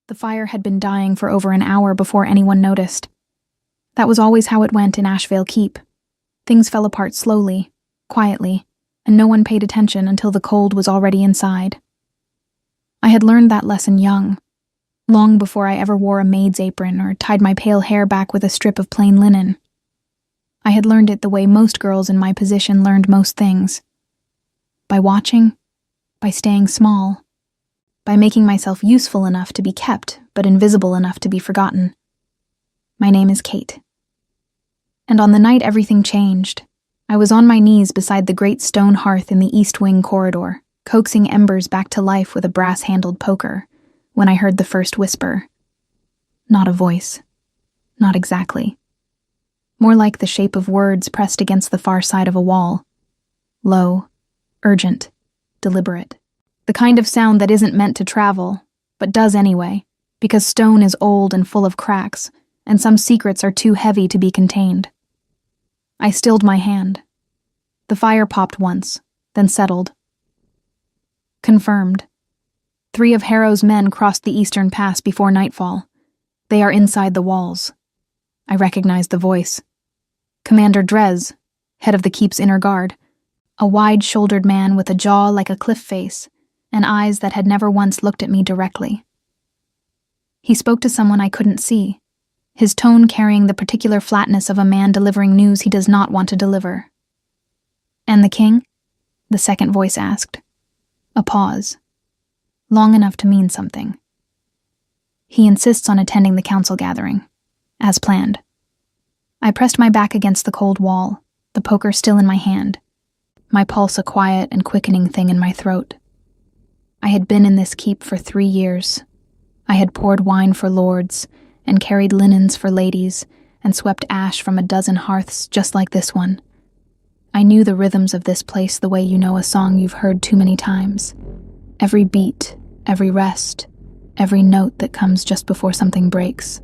The fire had been dying for over an hour before anyone noticed. That was always how it went in Ashvale Keep. Things fell apart slowly, quietly, and no one paid attention until the cold was already inside. I had learned that lesson young, long before I ever wore a maid's apron or tied my pale hair back with a strip of plain linen. I had learned it the way most girls in my position learned most things. By watching, by staying small, by making myself useful enough to be kept, but invisible enough to be forgotten. My name is Kate. And on the night everything changed, I was on my knees beside the great stone hearth in the East Wing corridor, coaxing embers back to life with a brass-handled poker, when I heard the first whisper. Not a voice. Not exactly. More like the shape of words pressed against the far side of a wall. Low, urgent, deliberate. The kind of sound that isn't meant to travel, but does anyway, because stone is old and full of cracks, and some secrets are too heavy to be contained. I stilled my hand. The fire popped once, then settled. Confirmed. 3 of Harrow's men crossed the eastern pass before nightfall. They are inside the walls. I recognized the voice. Commander Drez, head of the Keep's inner guard, a wide-shouldered man with a jaw like a cliff face, and eyes that had never once looked at me directly. He spoke to someone I couldn't see, his tone carrying the particular flatness of a man delivering news he does not want to deliver. "And the king?" the second voice asked. A pause. Long enough to mean something. "He insists on attending the council gathering, as planned." I pressed my back against the cold wall, the poker still in my hand, my pulse a quiet and quickening thing in my throat. I had been in this keep for 3 years. I had poured wine for lords, and carried linens for ladies, and swept ash from a dozen hearths just like this one. I knew the rhythms of this place the way you know a song you've heard too many times. Every beat, every rest, every note that comes just before something breaks.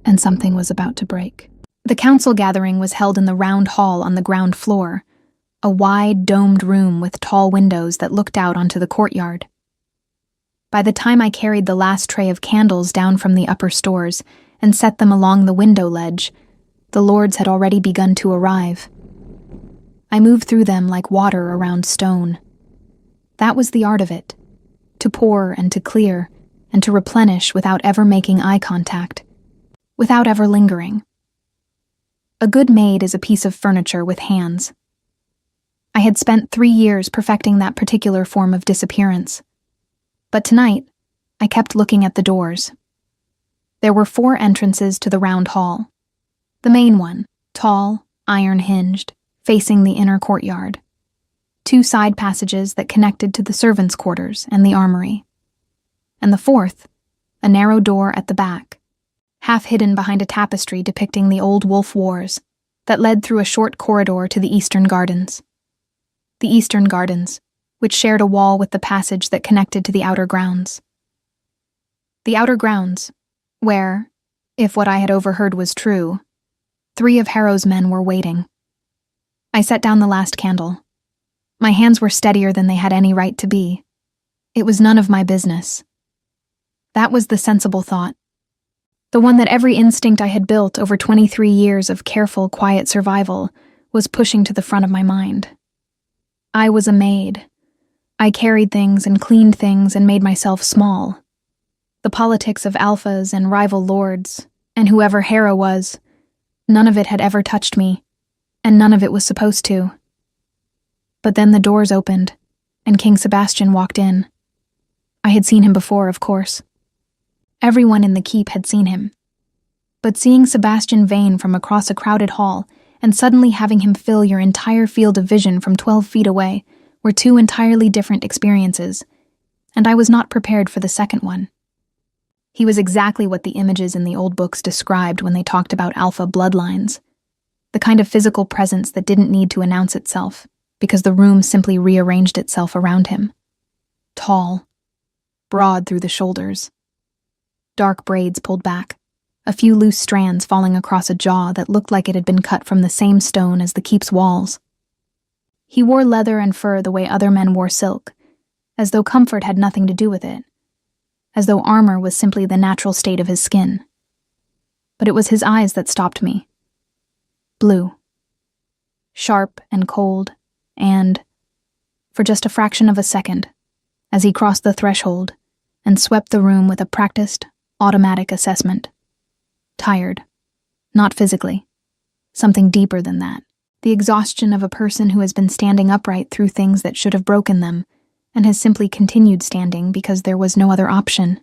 And something was about to break. The council gathering was held in the round hall on the ground floor, a wide, domed room with tall windows that looked out onto the courtyard. By the time I carried the last tray of candles down from the upper stores and set them along the window ledge, the lords had already begun to arrive. I moved through them like water around stone. That was the art of it, to pour and to clear, and to replenish without ever making eye contact, without ever lingering. A good maid is a piece of furniture with hands. I had spent 3 years perfecting that particular form of disappearance. But tonight, I kept looking at the doors. There were 4 entrances to the round hall. The main one, tall, iron-hinged, facing the inner courtyard. 2 side passages that connected to the servants' quarters and the armory. And the 4th, a narrow door at the back, half hidden behind a tapestry depicting the old wolf wars, that led through a short corridor to the eastern gardens. The eastern gardens, which shared a wall with the passage that connected to the outer grounds. The outer grounds, where, if what I had overheard was true, 3 of Harrow's men were waiting. I set down the last candle. My hands were steadier than they had any right to be. It was none of my business. That was the sensible thought. The one that every instinct I had built over 23 years of careful, quiet survival was pushing to the front of my mind. I was a maid. I carried things and cleaned things and made myself small. The politics of alphas and rival lords, and whoever Harrow was, none of it had ever touched me, and none of it was supposed to. But then the doors opened, and King Sebastian walked in. I had seen him before, of course. Everyone in the keep had seen him. But seeing Sebastian Vane from across a crowded hall, and suddenly having him fill your entire field of vision from 12 feet away, were 2 entirely different experiences, and I was not prepared for the second one. He was exactly what the images in the old books described when they talked about alpha bloodlines, the kind of physical presence that didn't need to announce itself, because the room simply rearranged itself around him. Tall, broad through the shoulders, dark braids pulled back, a few loose strands falling across a jaw that looked like it had been cut from the same stone as the keep's walls. He wore leather and fur the way other men wore silk, as though comfort had nothing to do with it, as though armor was simply the natural state of his skin. But it was his eyes that stopped me. Blue. Sharp and cold, and, for just a fraction of a second, as he crossed the threshold and swept the room with a practiced, automatic assessment. Tired. Not physically. Something deeper than that. The exhaustion of a person who has been standing upright through things that should have broken them and has simply continued standing because there was no other option.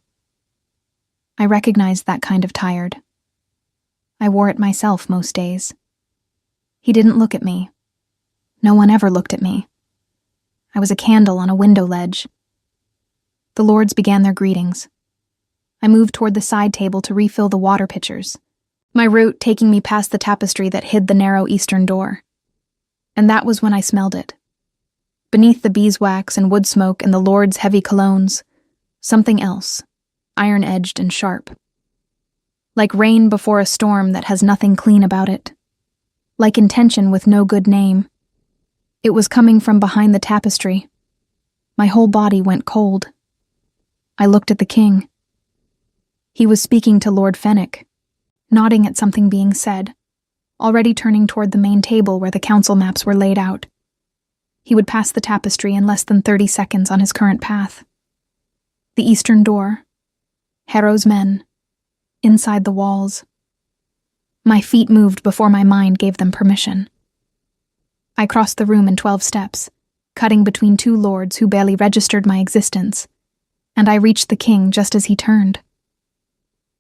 I recognized that kind of tired. I wore it myself most days. He didn't look at me. No one ever looked at me. I was a candle on a window ledge. The lords began their greetings. I moved toward the side table to refill the water pitchers, my route taking me past the tapestry that hid the narrow eastern door. And that was when I smelled it. Beneath the beeswax and wood smoke and the lords' heavy colognes, something else, iron-edged and sharp. Like rain before a storm that has nothing clean about it. Like intention with no good name. It was coming from behind the tapestry. My whole body went cold. I looked at the king. He was speaking to Lord Fenwick, nodding at something being said, already turning toward the main table where the council maps were laid out. He would pass the tapestry in less than 30 seconds on his current path. The eastern door. Harrow's men. Inside the walls. My feet moved before my mind gave them permission. I crossed the room in 12 steps, cutting between two lords who barely registered my existence, and I reached the king just as he turned.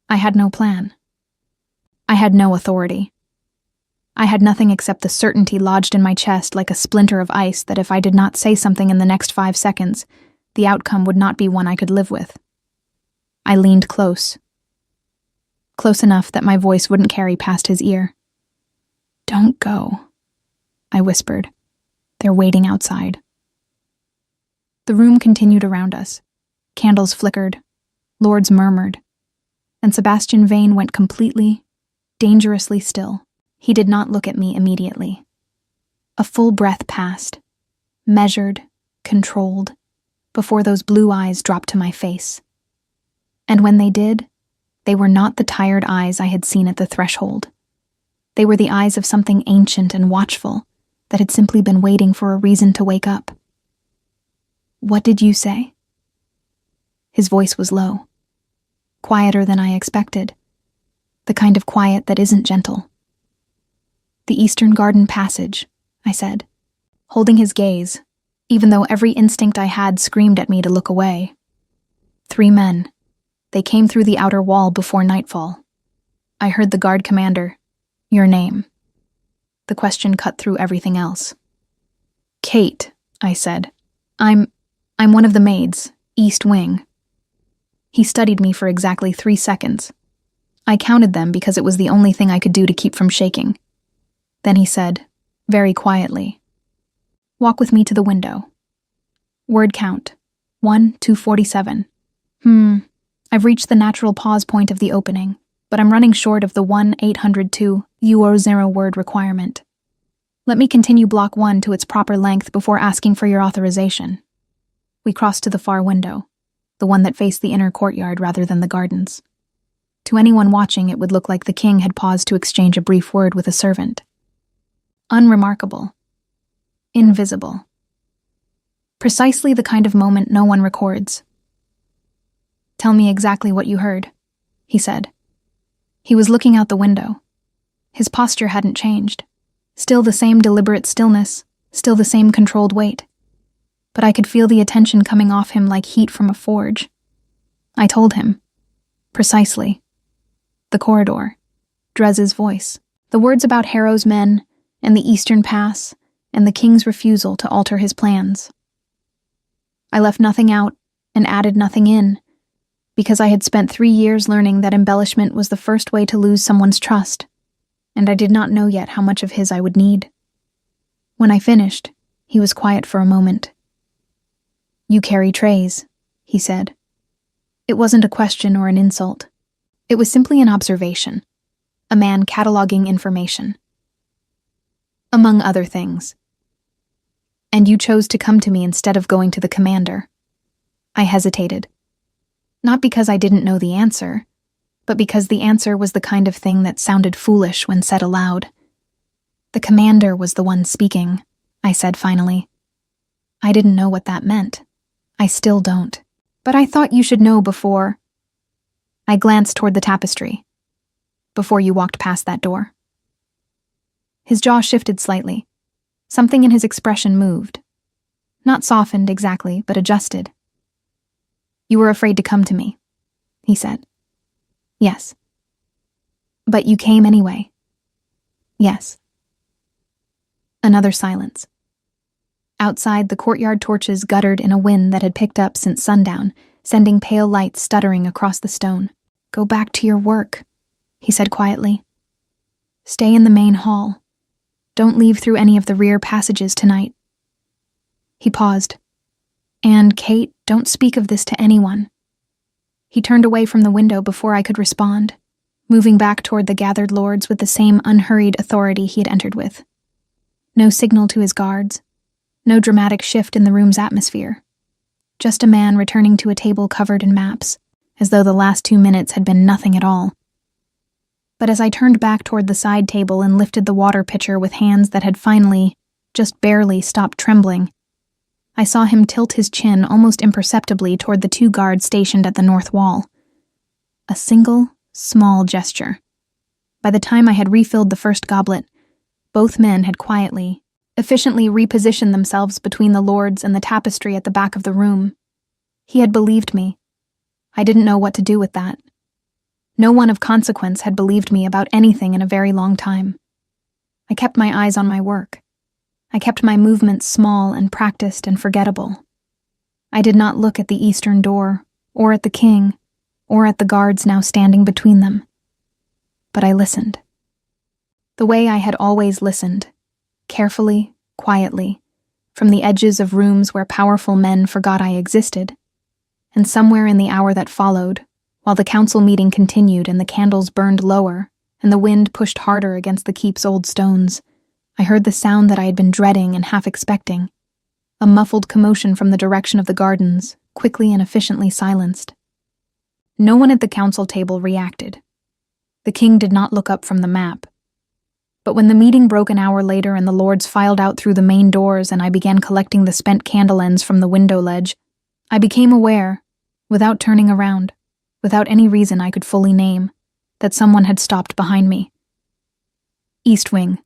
I had no plan. I had no authority. I had nothing except the certainty lodged in my chest like a splinter of ice that if I did not say something in the next 5 seconds, the outcome would not be one I could live with. I leaned close. Close enough that my voice wouldn't carry past his ear. "Don't go," I whispered. "They're waiting outside." The room continued around us. Candles flickered. Lords murmured. And Sebastian Vane went completely, dangerously still. He did not look at me immediately. A full breath passed, measured, controlled, before those blue eyes dropped to my face. And when they did, they were not the tired eyes I had seen at the threshold. They were the eyes of something ancient and watchful that had simply been waiting for a reason to wake up. "What did you say?" His voice was low, quieter than I expected, the kind of quiet that isn't gentle. "The Eastern Garden Passage," I said, holding his gaze, even though every instinct I had screamed at me to look away. 3 men. They came through the outer wall before nightfall. I heard the guard commander, "Your name." The question cut through everything else. "Kate," I said. I'm one of the maids, East Wing." He studied me for exactly 3 seconds. I counted them because it was the only thing I could do to keep from shaking. Then he said, very quietly, "Walk with me to the window. Word count, 1-247. I've reached the natural pause point of the opening, but I'm running short of the 1-802 Euro0 word requirement. Let me continue block 1 to its proper length before asking for your authorization." We crossed to the far window, the one that faced the inner courtyard rather than the gardens. To anyone watching, it would look like the king had paused to exchange a brief word with a servant. Unremarkable. Invisible. Precisely the kind of moment no one records. "Tell me exactly what you heard," he said. He was looking out the window. His posture hadn't changed. Still the same deliberate stillness, still the same controlled weight. But I could feel the attention coming off him like heat from a forge. I told him. Precisely. The corridor. Drez's voice. The words about Harrow's men, and the Eastern Pass, and the king's refusal to alter his plans. I left nothing out and added nothing in, because I had spent 3 years learning that embellishment was the first way to lose someone's trust, and I did not know yet how much of his I would need. When I finished, he was quiet for a moment. "You carry trays," he said. It wasn't a question or an insult. It was simply an observation, a man cataloging information. "Among other things. And you chose to come to me instead of going to the commander." I hesitated. Not because I didn't know the answer, but because the answer was the kind of thing that sounded foolish when said aloud. The commander was the one speaking, I said finally. I didn't know what that meant. I still don't. But I thought you should know before. I glanced toward the tapestry. Before you walked past that door. His jaw shifted slightly. Something in his expression moved. Not softened exactly, but adjusted. You were afraid to come to me, he said. Yes. But you came anyway. Yes. Another silence. Outside, the courtyard torches guttered in a wind that had picked up since sundown, sending pale lights stuttering across the stone. Go back to your work, he said quietly. Stay in the main hall. Don't leave through any of the rear passages tonight. He paused. And, Kate, don't speak of this to anyone. He turned away from the window before I could respond, moving back toward the gathered lords with the same unhurried authority he had entered with. No signal to his guards. No dramatic shift in the room's atmosphere. Just a man returning to a table covered in maps, as though the last 2 minutes had been nothing at all. But as I turned back toward the side table and lifted the water pitcher with hands that had finally, just barely, stopped trembling, I saw him tilt his chin almost imperceptibly toward the 2 guards stationed at the north wall. A single, small gesture. By the time I had refilled the first goblet, both men had quietly, efficiently repositioned themselves between the lords and the tapestry at the back of the room. He had believed me. I didn't know what to do with that. No one of consequence had believed me about anything in a very long time. I kept my eyes on my work. I kept my movements small and practiced and forgettable. I did not look at the eastern door, or at the king, or at the guards now standing between them. But I listened. The way I had always listened, carefully, quietly, from the edges of rooms where powerful men forgot I existed, and somewhere in the hour that followed, while the council meeting continued and the candles burned lower and the wind pushed harder against the keep's old stones, I heard the sound that I had been dreading and half expecting, a muffled commotion from the direction of the gardens, quickly and efficiently silenced. No one at the council table reacted. The king did not look up from the map. But when the meeting broke an hour later and the lords filed out through the main doors and I began collecting the spent candle ends from the window ledge, I became aware, without turning around, without any reason I could fully name, that someone had stopped behind me. East Wing,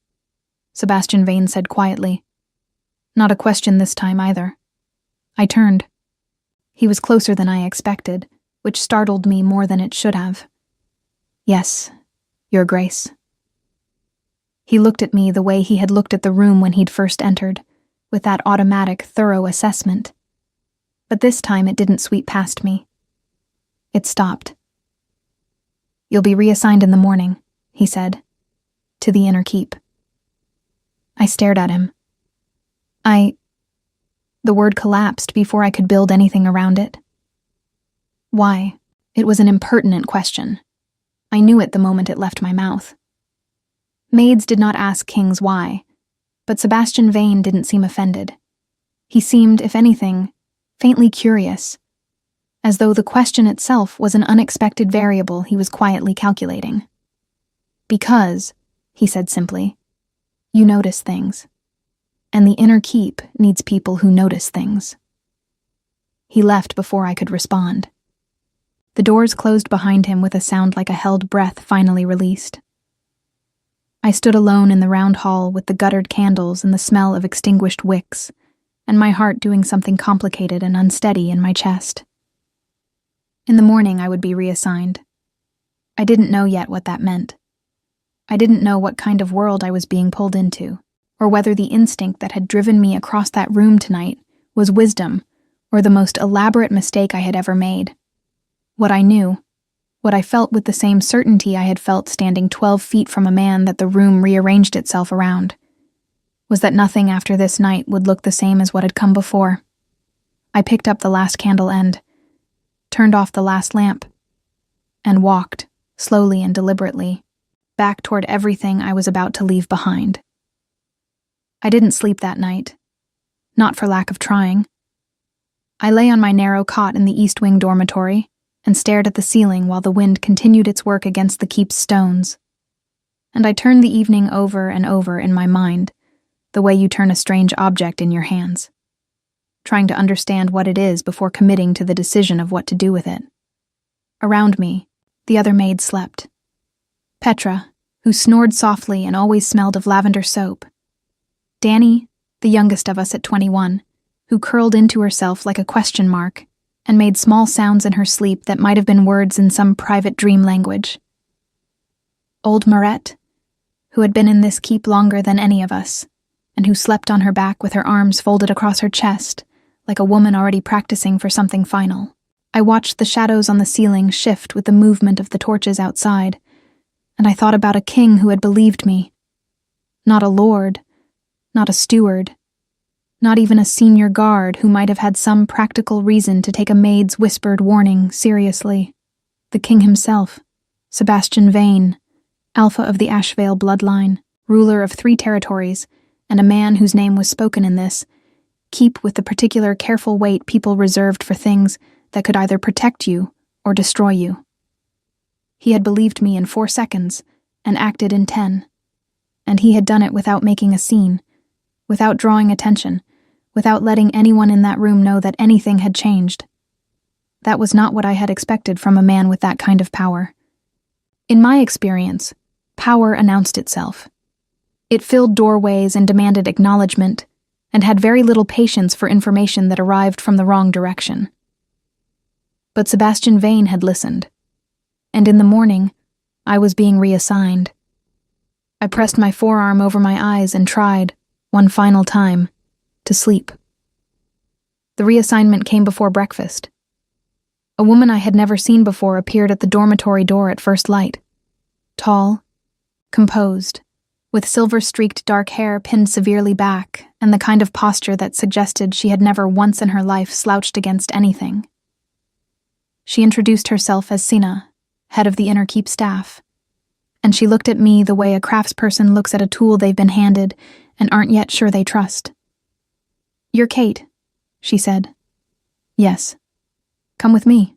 Sebastian Vane said quietly. Not a question this time either. I turned. He was closer than I expected, which startled me more than it should have. Yes, Your Grace. He looked at me the way he had looked at the room when he'd first entered, with that automatic, thorough assessment. But this time it didn't sweep past me. It stopped. You'll be reassigned in the morning, he said, to the inner keep. I stared at him. The word collapsed before I could build anything around it. Why? It was an impertinent question. I knew it the moment it left my mouth. Maids did not ask kings why, but Sebastian Vane didn't seem offended. He seemed, if anything, faintly curious, as though the question itself was an unexpected variable he was quietly calculating. Because, he said simply, you notice things, and the inner keep needs people who notice things. He left before I could respond. The doors closed behind him with a sound like a held breath finally released. I stood alone in the round hall with the guttered candles and the smell of extinguished wicks, and my heart doing something complicated and unsteady in my chest. In the morning I would be reassigned. I didn't know yet what that meant. I didn't know what kind of world I was being pulled into, or whether the instinct that had driven me across that room tonight was wisdom or the most elaborate mistake I had ever made. What I knew, what I felt with the same certainty I had felt standing 12 feet from a man that the room rearranged itself around, was that nothing after this night would look the same as what had come before. I picked up the last candle end, turned off the last lamp, and walked, slowly and deliberately, back toward everything I was about to leave behind. I didn't sleep that night, not for lack of trying. I lay on my narrow cot in the East Wing dormitory, and stared at the ceiling while the wind continued its work against the keep's stones. And I turned the evening over and over in my mind, the way you turn a strange object in your hands, trying to understand what it is before committing to the decision of what to do with it. Around me, the other maid slept. Petra, who snored softly and always smelled of lavender soap. Danny, the youngest of us at 21, who curled into herself like a question mark and made small sounds in her sleep that might have been words in some private dream language. Old Marette, who had been in this keep longer than any of us, and who slept on her back with her arms folded across her chest, like a woman already practicing for something final. I watched the shadows on the ceiling shift with the movement of the torches outside, and I thought about a king who had believed me. Not a lord, not a steward, not even a senior guard who might have had some practical reason to take a maid's whispered warning seriously. The king himself, Sebastian Vane, alpha of the Ashvale bloodline, ruler of 3 territories, and a man whose name was spoken in this, keep with the particular careful weight people reserved for things that could either protect you or destroy you. He had believed me in 4 seconds and acted in 10, and he had done it without making a scene, without drawing attention, without letting anyone in that room know that anything had changed. That was not what I had expected from a man with that kind of power. In my experience, power announced itself. It filled doorways and demanded acknowledgement, and had very little patience for information that arrived from the wrong direction. But Sebastian Vane had listened, and in the morning, I was being reassigned. I pressed my forearm over my eyes and tried, one final time, to sleep. The reassignment came before breakfast. A woman I had never seen before appeared at the dormitory door at first light. Tall, composed, with silver-streaked dark hair pinned severely back, and the kind of posture that suggested she had never once in her life slouched against anything. She introduced herself as Sina, head of the Inner Keep staff, and she looked at me the way a craftsperson looks at a tool they've been handed and aren't yet sure they trust. "You're Kate," she said. "Yes. Come with me."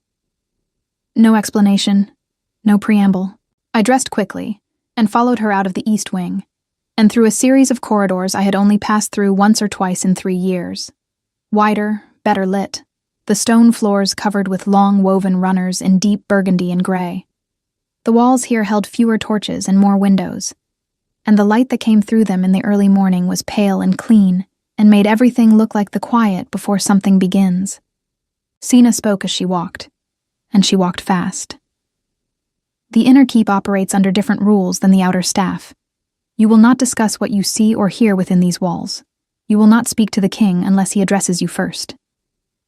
No explanation, no preamble. I dressed quickly and followed her out of the East Wing, and through a series of corridors I had only passed through once or twice in 3 years. Wider, better lit, the stone floors covered with long woven runners in deep burgundy and gray. The walls here held fewer torches and more windows, and the light that came through them in the early morning was pale and clean and made everything look like the quiet before something begins. Sina spoke as she walked, and she walked fast. The Inner Keep operates under different rules than the outer staff. You will not discuss what you see or hear within these walls. You will not speak to the king unless he addresses you first.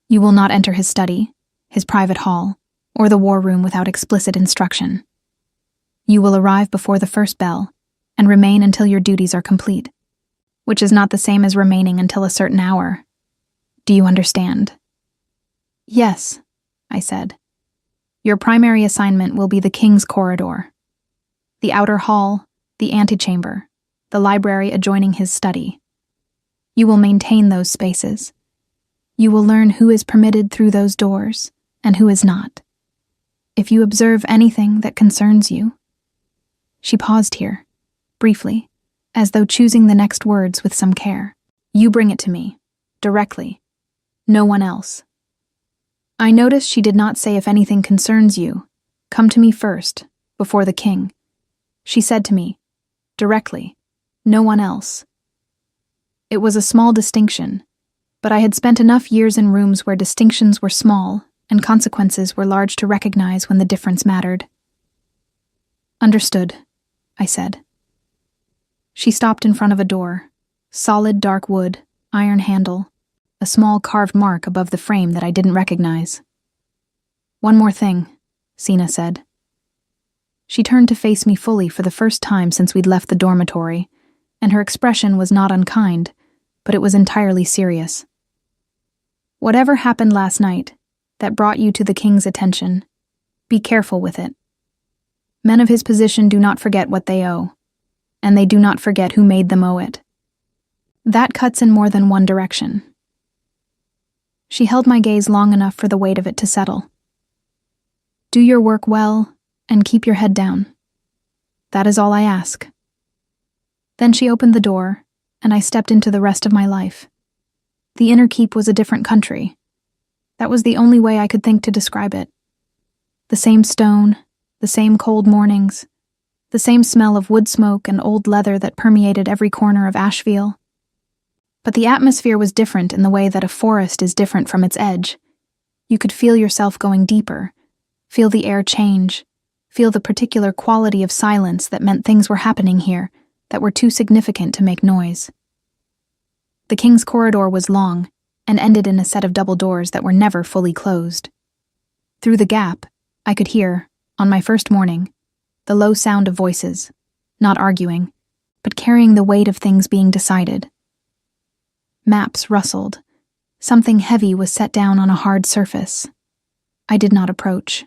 You will not enter his study, his private hall, or the war room without explicit instruction. You will arrive before the first bell and remain until your duties are complete, which is not the same as remaining until a certain hour. Do you understand? "Yes," I said. "Your primary assignment will be the king's corridor, the outer hall, the antechamber, the library adjoining his study. You will maintain those spaces. You will learn who is permitted through those doors and who is not. If you observe anything that concerns you..." She paused here, briefly, as though choosing the next words with some care. "You bring it to me, directly. No one else." I noticed she did not say if anything concerns you, come to me first, before the king. She said to me, directly, no one else. It was a small distinction, but I had spent enough years in rooms where distinctions were small and consequences were large to recognize when the difference mattered. "Understood," I said. She stopped in front of a door, solid dark wood, iron handle, a small carved mark above the frame that I didn't recognize. "One more thing," Sina said. She turned to face me fully for the first time since we'd left the dormitory, and her expression was not unkind, but it was entirely serious. "Whatever happened last night that brought you to the king's attention, be careful with it. Men of his position do not forget what they owe, and they do not forget who made them owe it. That cuts in more than one direction." She held my gaze long enough for the weight of it to settle. Do your work well, and keep your head down. That is all I ask." Then she opened the door, and I stepped into the rest of my life. The inner keep was a different country. That was the only way I could think to describe it. The same stone, the same cold mornings, the same smell of wood smoke and old leather that permeated every corner of Asheville. But the atmosphere was different in the way that a forest is different from its edge. You could feel yourself going deeper, feel the air change, feel the particular quality of silence that meant things were happening here that were too significant to make noise. The king's corridor was long and ended in a set of double doors that were never fully closed. Through the gap, I could hear, on my first morning, the low sound of voices, not arguing, but carrying the weight of things being decided. Maps rustled. Something heavy was set down on a hard surface. I did not approach.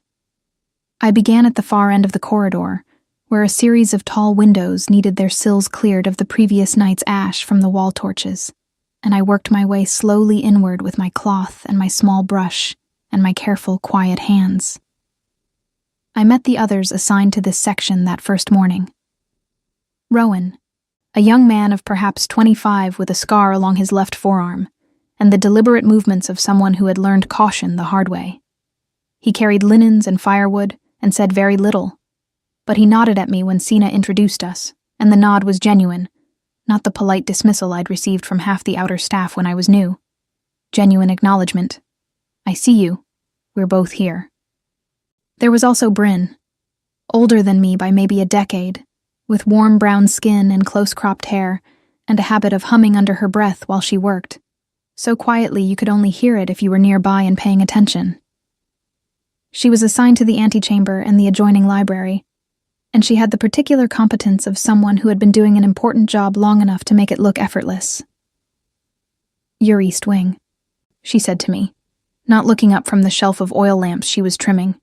I began at the far end of the corridor, where a series of tall windows needed their sills cleared of the previous night's ash from the wall torches, and I worked my way slowly inward with my cloth and my small brush and my careful, quiet hands. I met the others assigned to this section that first morning. Rowan, a young man of perhaps 25 with a scar along his left forearm, and the deliberate movements of someone who had learned caution the hard way. He carried linens and firewood and said very little, but he nodded at me when Sina introduced us, and the nod was genuine, not the polite dismissal I'd received from half the outer staff when I was new. Genuine acknowledgement. I see you. We're both here. There was also Bryn, older than me by maybe a decade, with warm brown skin and close-cropped hair, and a habit of humming under her breath while she worked, so quietly you could only hear it if you were nearby and paying attention. She was assigned to the antechamber and the adjoining library, and she had the particular competence of someone who had been doing an important job long enough to make it look effortless. "Your East Wing," she said to me, not looking up from the shelf of oil lamps she was trimming.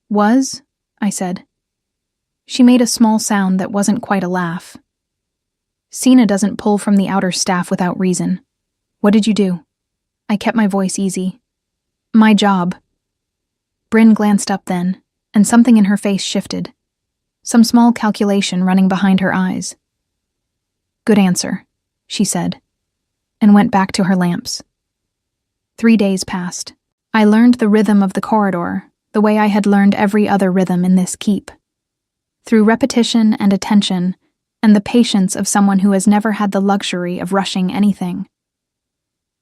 "Was?" I said. She made a small sound that wasn't quite a laugh. "Sina doesn't pull from the outer staff without reason. What did you do?" I kept my voice easy. "My job." Bryn glanced up then, and something in her face shifted. Some small calculation running behind her eyes. "Good answer," she said, and went back to her lamps. 3 days passed. I learned the rhythm of the corridor, the way I had learned every other rhythm in this keep. Through repetition and attention, and the patience of someone who has never had the luxury of rushing anything.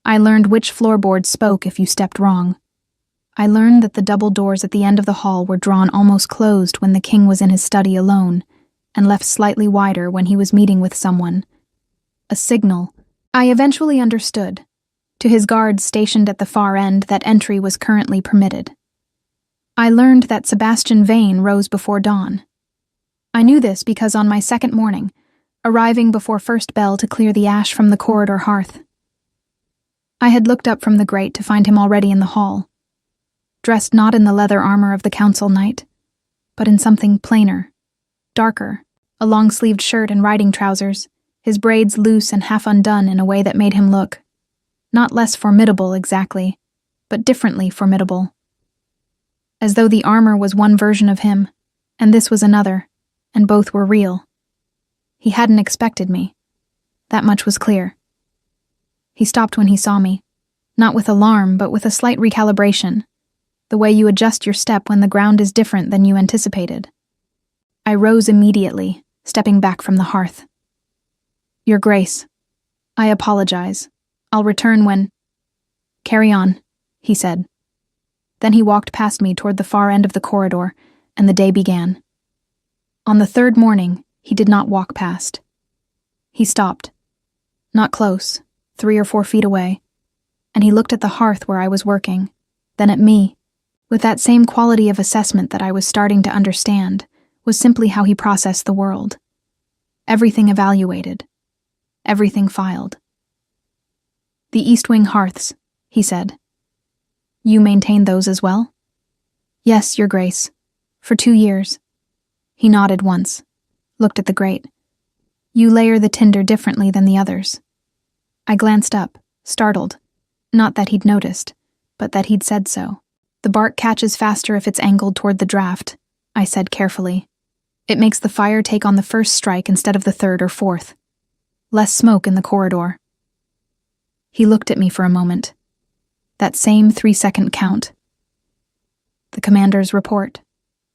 I learned which floorboards spoke if you stepped wrong. I learned that the double doors at the end of the hall were drawn almost closed when the king was in his study alone, and left slightly wider when he was meeting with someone. A signal, I eventually understood, to his guards stationed at the far end that entry was currently permitted. I learned that Sebastian Vane rose before dawn. I knew this because on my second morning, arriving before first bell to clear the ash from the corridor hearth, I had looked up from the grate to find him already in the hall, dressed not in the leather armor of the council knight, but in something plainer, darker, a long-sleeved shirt and riding trousers, his braids loose and half undone in a way that made him look, not less formidable exactly, but differently formidable. As though the armor was one version of him, and this was another, and both were real. He hadn't expected me. That much was clear. He stopped when he saw me, not with alarm, but with a slight recalibration, the way you adjust your step when the ground is different than you anticipated. I rose immediately, stepping back from the hearth. "Your Grace, I apologize. I'll return when—" "Carry on," he said. Then he walked past me toward the far end of the corridor, and the day began. On the third morning, he did not walk past. He stopped. Not close, 3 or 4 feet away, and he looked at the hearth where I was working, then at me, with that same quality of assessment that I was starting to understand was simply how he processed the world. Everything evaluated. Everything filed. "The East Wing hearths," he said. "You maintain those as well?" "Yes, Your Grace. For 2 years." He nodded once, looked at the grate. "You layer the tinder differently than the others." I glanced up, startled. Not that he'd noticed, but that he'd said so. The bark catches faster if it's angled toward the draft, I said carefully. It makes the fire take on the first strike instead of the third or fourth. Less smoke in the corridor. He looked at me for a moment. That same 3-second count. The commander's report,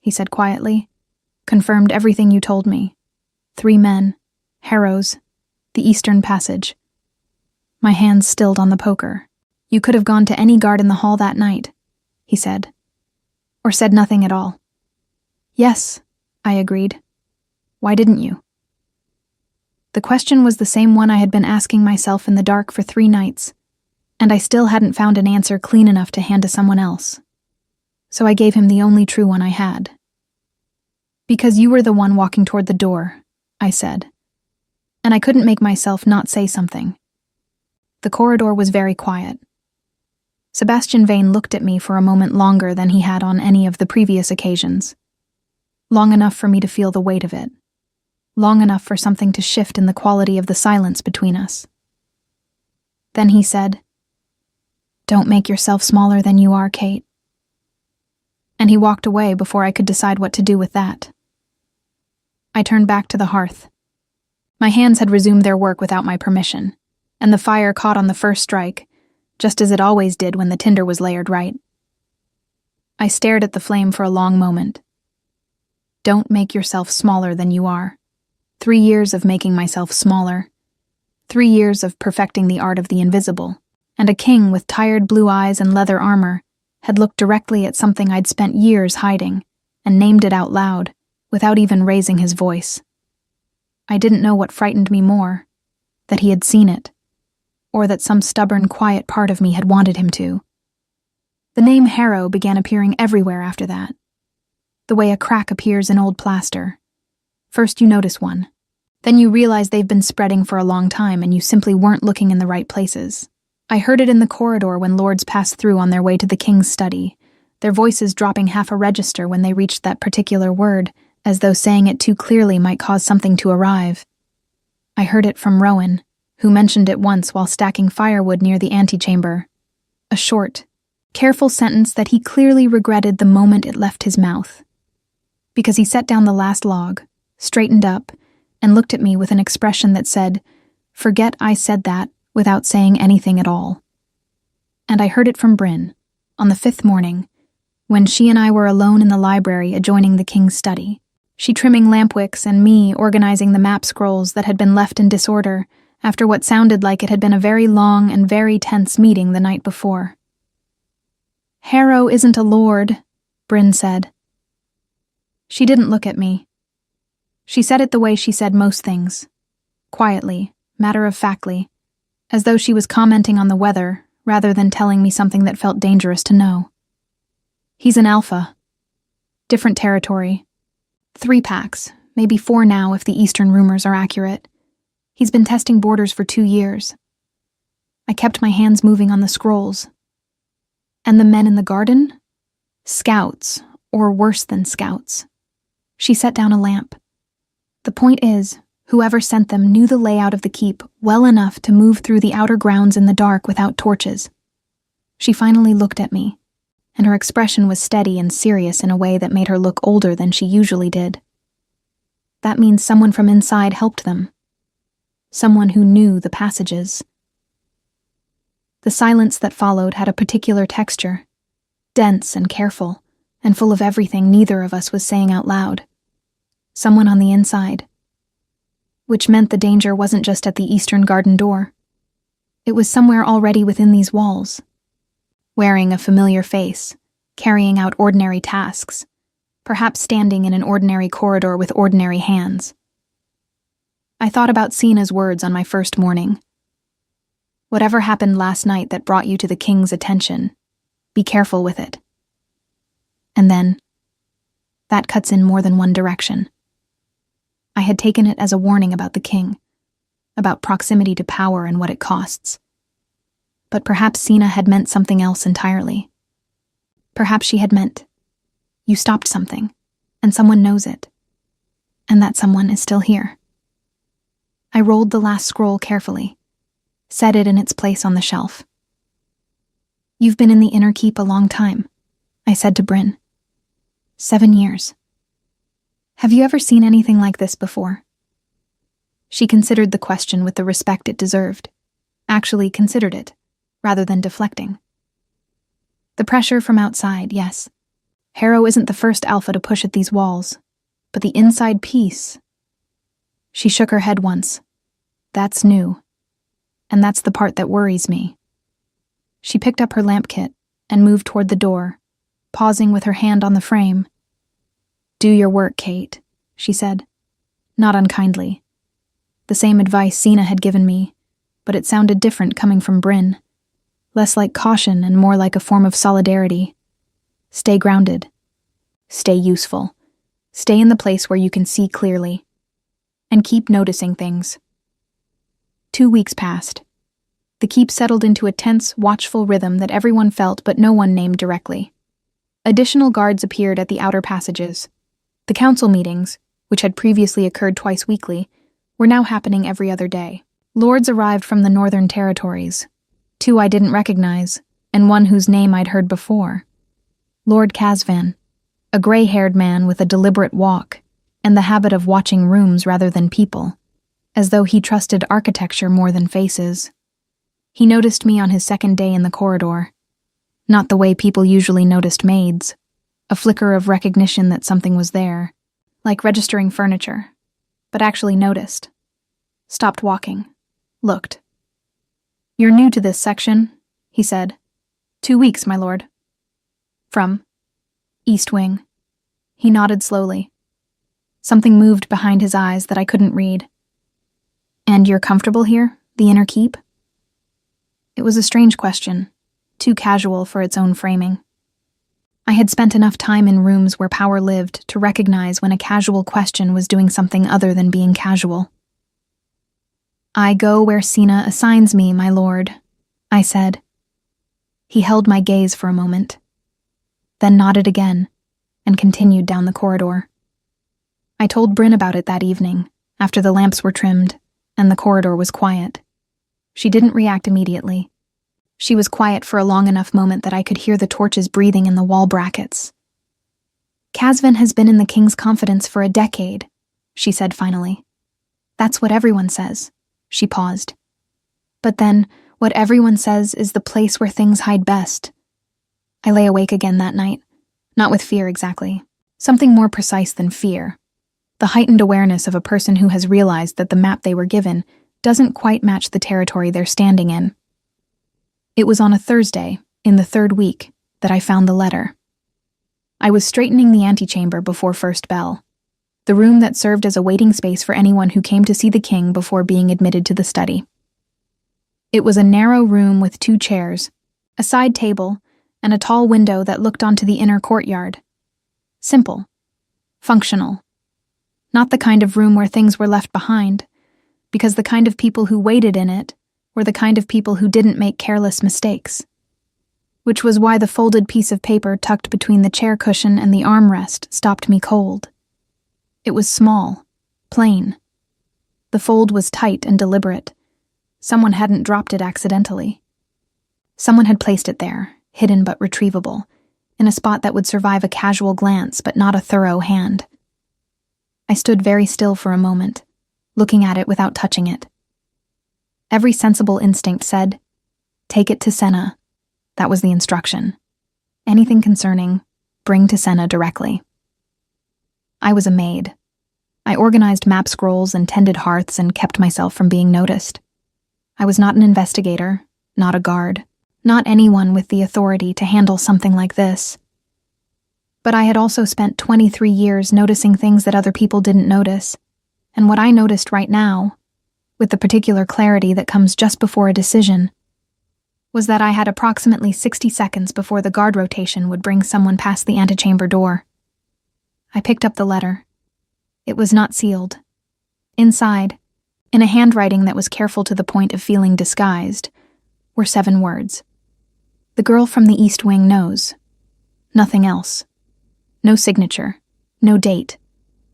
he said quietly, confirmed everything you told me. 3 men, Harrows, the Eastern Passage. My hands stilled on the poker. You could have gone to any guard in the hall that night, he said. Or said nothing at all. Yes, I agreed. Why didn't you? The question was the same one I had been asking myself in the dark for 3 nights, and I still hadn't found an answer clean enough to hand to someone else. So I gave him the only true one I had. Because you were the one walking toward the door, I said. And I couldn't make myself not say something. The corridor was very quiet. Sebastian Vane looked at me for a moment longer than he had on any of the previous occasions. Long enough for me to feel the weight of it. Long enough for something to shift in the quality of the silence between us. Then he said, "Don't make yourself smaller than you are, Kate." And he walked away before I could decide what to do with that. I turned back to the hearth. My hands had resumed their work without my permission, and the fire caught on the first strike, just as it always did when the tinder was layered right. I stared at the flame for a long moment. Don't make yourself smaller than you are. 3 years of making myself smaller. 3 years of perfecting the art of the invisible, and a king with tired blue eyes and leather armor had looked directly at something I'd spent years hiding and named it out loud, without even raising his voice. I didn't know what frightened me more, that he had seen it, or that some stubborn, quiet part of me had wanted him to. The name Harrow began appearing everywhere after that, the way a crack appears in old plaster. First you notice one, then you realize they've been spreading for a long time and you simply weren't looking in the right places. I heard it in the corridor when lords passed through on their way to the king's study, their voices dropping half a register when they reached that particular word, as though saying it too clearly might cause something to arrive. I heard it from Rowan, who mentioned it once while stacking firewood near the antechamber. A short, careful sentence that he clearly regretted the moment it left his mouth. Because he set down the last log, straightened up, and looked at me with an expression that said, "Forget I said that," without saying anything at all. And I heard it from Bryn, on the 5th morning, when she and I were alone in the library adjoining the king's study, she trimming lampwicks and me organizing the map scrolls that had been left in disorder after what sounded like it had been a very long and very tense meeting the night before. "Harrow isn't a lord," Bryn said. She didn't look at me. She said it the way she said most things, quietly, matter-of-factly, as though she was commenting on the weather rather than telling me something that felt dangerous to know. "He's an alpha. Different territory. 3 packs, maybe 4 now if the Eastern rumors are accurate. He's been testing borders for 2 years. I kept my hands moving on the scrolls. And the men in the garden? Scouts, or worse than scouts." She set down a lamp. "The point is, whoever sent them knew the layout of the keep well enough to move through the outer grounds in the dark without torches." She finally looked at me, and her expression was steady and serious in a way that made her look older than she usually did. That means someone from inside helped them. Someone who knew the passages. The silence that followed had a particular texture, dense and careful, and full of everything neither of us was saying out loud. Someone on the inside. Which meant the danger wasn't just at the eastern garden door. It was somewhere already within these walls. Wearing a familiar face, carrying out ordinary tasks, perhaps standing in an ordinary corridor with ordinary hands. I thought about Sina's words on my first morning. "Whatever happened last night that brought you to the king's attention, be careful with it." And then, that cuts in more than one direction. I had taken it as a warning about the king, about proximity to power and what it costs. But perhaps Sina had meant something else entirely. Perhaps she had meant, you stopped something, and someone knows it, and that someone is still here. I rolled the last scroll carefully, set it in its place on the shelf. "You've been in the inner keep a long time," I said to Bryn. 7 years. Have you ever seen anything like this before? She considered the question with the respect it deserved. Actually considered it, rather than deflecting. The pressure from outside, yes. Harrow isn't the first alpha to push at these walls, but the inside piece. She shook her head once. That's new. And that's the part that worries me. She picked up her lamp kit and moved toward the door, pausing with her hand on the frame. Do your work, Kate, she said, not unkindly. The same advice Sina had given me, but it sounded different coming from Bryn. Less like caution and more like a form of solidarity. Stay grounded. Stay useful. Stay in the place where you can see clearly. And keep noticing things. 2 weeks passed. The keep settled into a tense, watchful rhythm that everyone felt but no one named directly. Additional guards appeared at the outer passages. The council meetings, which had previously occurred twice weekly, were now happening every other day. Lords arrived from the northern territories. 2 I didn't recognize, and one whose name I'd heard before. Lord Casvan, a gray-haired man with a deliberate walk, and the habit of watching rooms rather than people, as though he trusted architecture more than faces. He noticed me on his second day in the corridor. Not the way people usually noticed maids. A flicker of recognition that something was there, like registering furniture, but actually noticed. Stopped walking. Looked. You're new to this section, he said. 2 weeks, my lord. From East Wing. He nodded slowly. Something moved behind his eyes that I couldn't read. And you're comfortable here, the inner keep? It was a strange question, too casual for its own framing. I had spent enough time in rooms where power lived to recognize when a casual question was doing something other than being casual. I go where Sina assigns me, my lord, I said. He held my gaze for a moment, then nodded again, and continued down the corridor. I told Bryn about it that evening, after the lamps were trimmed, and the corridor was quiet. She didn't react immediately. She was quiet for a long enough moment that I could hear the torches breathing in the wall brackets. Casvan has been in the king's confidence for a decade, she said finally. That's what everyone says. She paused. But then, what everyone says is the place where things hide best. I lay awake again that night, not with fear exactly. Something more precise than fear. The heightened awareness of a person who has realized that the map they were given doesn't quite match the territory they're standing in. It was on a Thursday, in the 3rd week, that I found the letter. I was straightening the antechamber before first bell, the room that served as a waiting space for anyone who came to see the king before being admitted to the study. It was a narrow room with 2 chairs, a side table, and a tall window that looked onto the inner courtyard. Simple. Functional. Not the kind of room where things were left behind, because the kind of people who waited in it were the kind of people who didn't make careless mistakes. Which was why the folded piece of paper tucked between the chair cushion and the armrest stopped me cold. It was small, plain. The fold was tight and deliberate. Someone hadn't dropped it accidentally. Someone had placed it there, hidden but retrievable, in a spot that would survive a casual glance but not a thorough hand. I stood very still for a moment, looking at it without touching it. Every sensible instinct said, "Take it to Senna." That was the instruction. Anything concerning, bring to Senna directly. I was a maid. I organized map scrolls and tended hearths and kept myself from being noticed. I was not an investigator, not a guard, not anyone with the authority to handle something like this. But I had also spent 23 years noticing things that other people didn't notice, and what I noticed right now, with the particular clarity that comes just before a decision, was that I had approximately 60 seconds before the guard rotation would bring someone past the antechamber door. I picked up the letter. It was not sealed. Inside, in a handwriting that was careful to the point of feeling disguised, were 7 words. The girl from the East Wing knows. Nothing else. No signature. No date.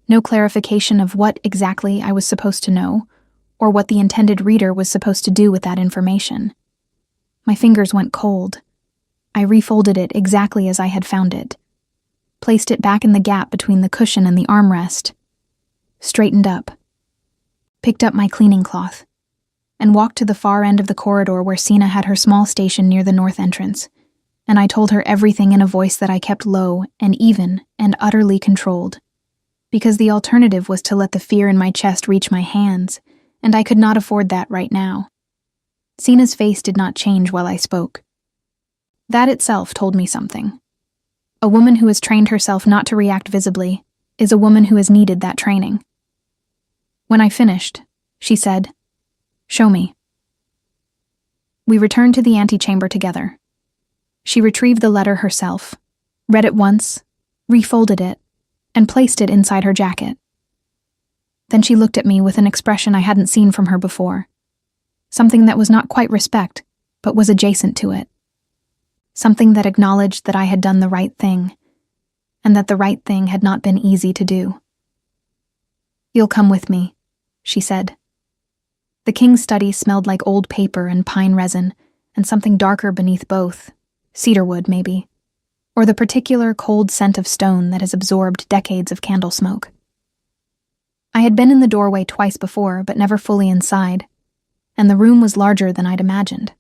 No clarification of what exactly I was supposed to know, or what the intended reader was supposed to do with that information. My fingers went cold. I refolded it exactly as I had found it, placed it back in the gap between the cushion and the armrest, straightened up, picked up my cleaning cloth, and walked to the far end of the corridor where Sina had her small station near the north entrance, and I told her everything in a voice that I kept low and even and utterly controlled, because the alternative was to let the fear in my chest reach my hands, and I could not afford that right now. Sina's face did not change while I spoke. That itself told me something. A woman who has trained herself not to react visibly is a woman who has needed that training. When I finished, she said, "Show me." We returned to the antechamber together. She retrieved the letter herself, read it once, refolded it, and placed it inside her jacket. Then she looked at me with an expression I hadn't seen from her before. Something that was not quite respect, but was adjacent to it. Something that acknowledged that I had done the right thing, and that the right thing had not been easy to do. "You'll come with me," she said. The king's study smelled like old paper and pine resin, and something darker beneath both, cedarwood maybe, or the particular cold scent of stone that has absorbed decades of candle smoke. I had been in the doorway twice before, but never fully inside, and the room was larger than I'd imagined,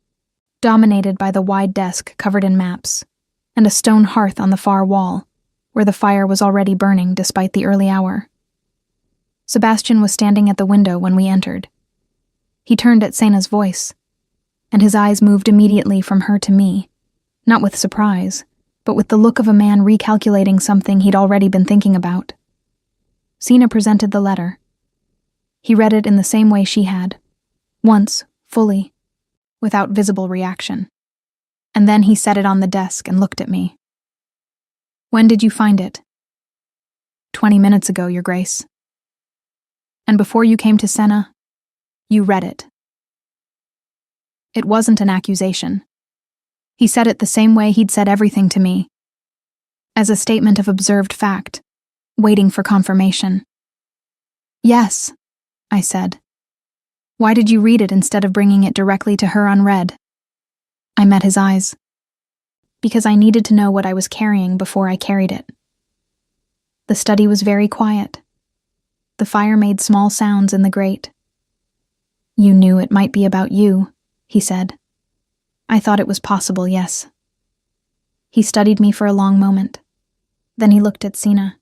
dominated by the wide desk covered in maps, and a stone hearth on the far wall, where the fire was already burning despite the early hour. Sebastian was standing at the window when we entered. He turned at Sena's voice, and his eyes moved immediately from her to me, not with surprise, but with the look of a man recalculating something he'd already been thinking about. Sina presented the letter. He read it in the same way she had, once, fully, without visible reaction. And then he set it on the desk and looked at me. "When did you find it?" 20 minutes ago, Your Grace." "And before you came to Senna, you read it." It wasn't an accusation. He said it the same way he'd said everything to me, as a statement of observed fact, waiting for confirmation. "Yes," I said. "Why did you read it instead of bringing it directly to her unread?" I met his eyes. "Because I needed to know what I was carrying before I carried it." The study was very quiet. The fire made small sounds in the grate. "You knew it might be about you," he said. "I thought it was possible, yes." He studied me for a long moment. Then he looked at Sina.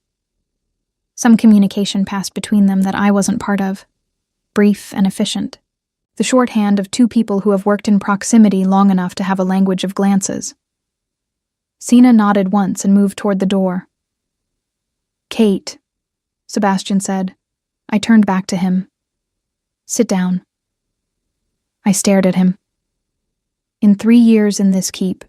Some communication passed between them that I wasn't part of, brief and efficient, the shorthand of two people who have worked in proximity long enough to have a language of glances. Sina nodded once and moved toward the door. "Kate," Sebastian said. I turned back to him. "Sit down." I stared at him. In 3 years in this keep,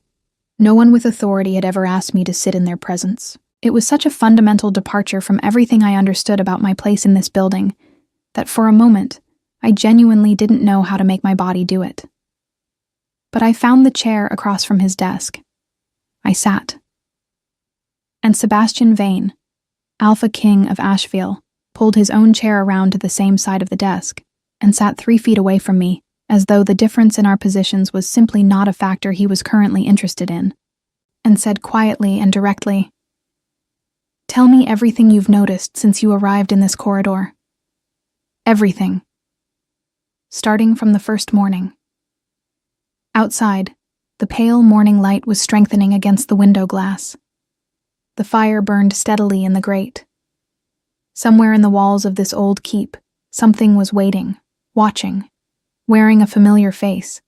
no one with authority had ever asked me to sit in their presence. It was such a fundamental departure from everything I understood about my place in this building that for a moment, I genuinely didn't know how to make my body do it. But I found the chair across from his desk. I sat. And Sebastian Vane, Alpha King of Asheville, pulled his own chair around to the same side of the desk and sat 3 feet away from me, as though the difference in our positions was simply not a factor he was currently interested in, and said quietly and directly, "Tell me everything you've noticed since you arrived in this corridor. Everything. Starting from the first morning." Outside, the pale morning light was strengthening against the window glass. The fire burned steadily in the grate. Somewhere in the walls of this old keep, something was waiting, watching, wearing a familiar face.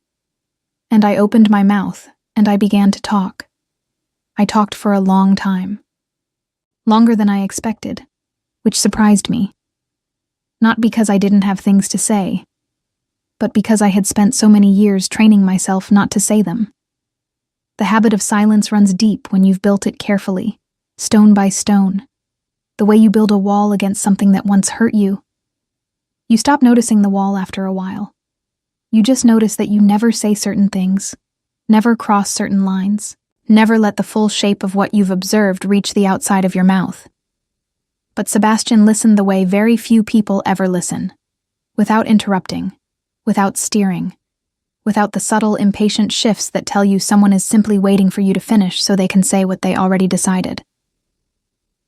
And I opened my mouth, and I began to talk. I talked for a long time. Longer than I expected, which surprised me. Not because I didn't have things to say, but because I had spent so many years training myself not to say them. The habit of silence runs deep when you've built it carefully, stone by stone, the way you build a wall against something that once hurt you. You stop noticing the wall after a while. You just notice that you never say certain things, never cross certain lines, never let the full shape of what you've observed reach the outside of your mouth. But Sebastian listened the way very few people ever listen, without interrupting, without steering, without the subtle, impatient shifts that tell you someone is simply waiting for you to finish so they can say what they already decided.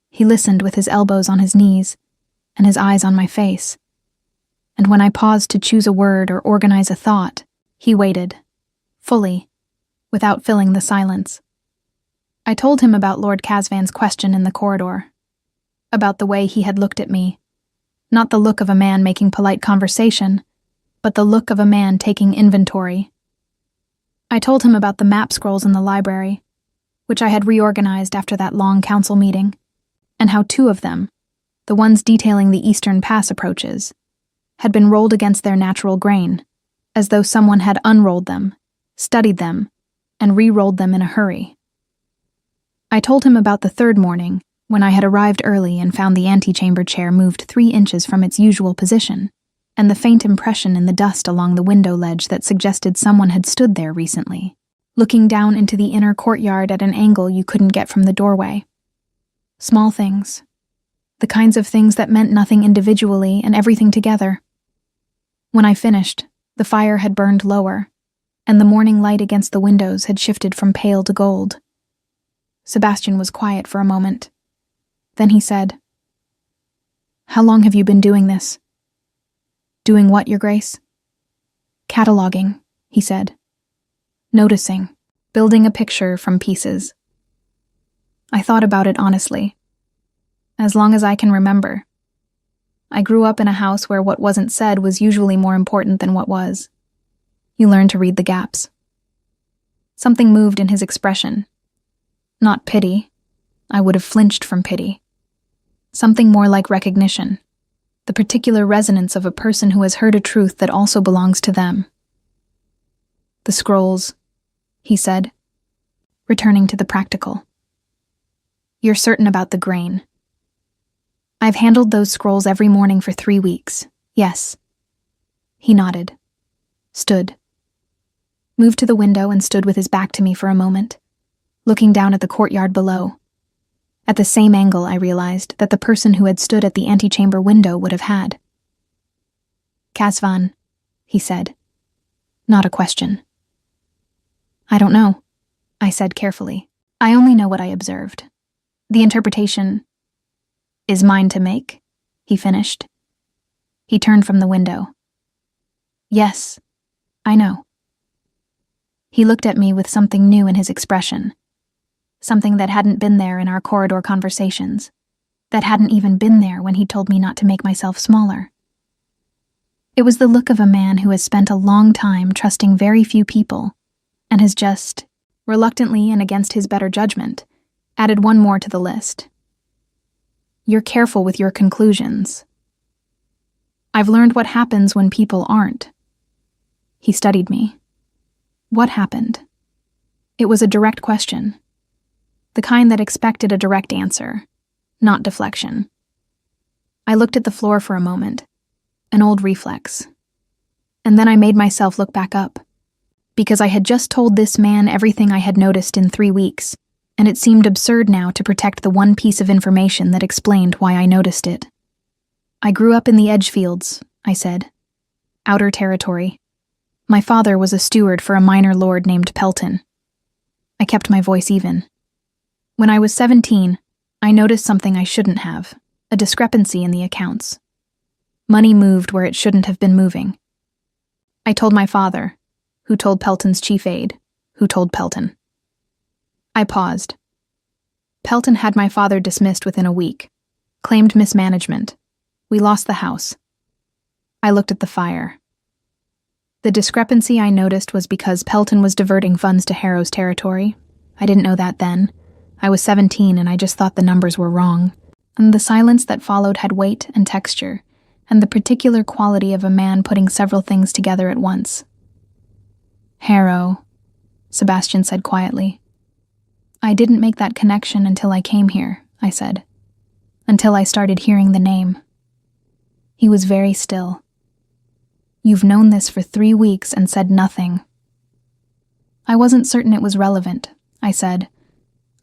He listened with his elbows on his knees and his eyes on my face. And when I paused to choose a word or organize a thought, he waited, fully, without filling the silence. I told him about Lord Casvan's question in the corridor, about the way he had looked at me, not the look of a man making polite conversation, but the look of a man taking inventory. I told him about the map scrolls in the library, which I had reorganized after that long council meeting, and how 2 of them, the ones detailing the Eastern Pass approaches, had been rolled against their natural grain, as though someone had unrolled them, studied them, and re-rolled them in a hurry. I told him about the 3rd morning, when I had arrived early and found the antechamber chair moved 3 inches from its usual position, and the faint impression in the dust along the window ledge that suggested someone had stood there recently, looking down into the inner courtyard at an angle you couldn't get from the doorway. Small things. The kinds of things that meant nothing individually and everything together. When I finished, the fire had burned lower, and the morning light against the windows had shifted from pale to gold. Sebastian was quiet for a moment. Then he said, "How long have you been doing this?" "Doing what, Your Grace?" "Cataloging," he said. "Noticing, building a picture from pieces." I thought about it honestly. As long as I can remember. I grew up in a house where what wasn't said was usually more important than what was. You learn to read the gaps. Something moved in his expression. Not pity. I would have flinched from pity. Something more like recognition. The particular resonance of a person who has heard a truth that also belongs to them. "The scrolls," he said, returning to the practical. "You're certain about the grain." "I've handled those scrolls every morning for 3 weeks, yes." He nodded, stood, moved to the window and stood with his back to me for a moment, looking down at the courtyard below. At the same angle, I realized, that the person who had stood at the antechamber window would have had. "Casvan," he said. Not a question. "I don't know," I said carefully. "I only know what I observed. The interpretation is mine to make," he finished. He turned from the window. "Yes, I know." He looked at me with something new in his expression. Something that hadn't been there in our corridor conversations. That hadn't even been there when he told me not to make myself smaller. It was the look of a man who has spent a long time trusting very few people, and has just, reluctantly and against his better judgment, added one more to the list. "You're careful with your conclusions. I've learned what happens when people aren't." He studied me. What happened? It was a direct question. The kind that expected a direct answer, not deflection. I looked at the floor for a moment, an old reflex. And then I made myself look back up, because I had just told this man everything I had noticed in 3 weeks, and it seemed absurd now to protect the one piece of information that explained why I noticed it. "I grew up in the Edgefields," I said. "Outer territory. My father was a steward for a minor lord named Pelton." I kept my voice even. "When I was 17, I noticed something I shouldn't have, a discrepancy in the accounts. Money moved where it shouldn't have been moving. I told my father, who told Pelton's chief aide, who told Pelton." I paused. "Pelton had my father dismissed within a week, claimed mismanagement. We lost the house." I looked at the fire. The discrepancy I noticed was because Pelton was diverting funds to Harrow's territory. I didn't know that then. I was 17 and I just thought the numbers were wrong. And the silence that followed had weight and texture, and the particular quality of a man putting several things together at once. "Harrow," Sebastian said quietly. "I didn't make that connection until I came here," I said. "Until I started hearing the name." He was very still. "You've known this for 3 weeks and said nothing." "I wasn't certain it was relevant," I said.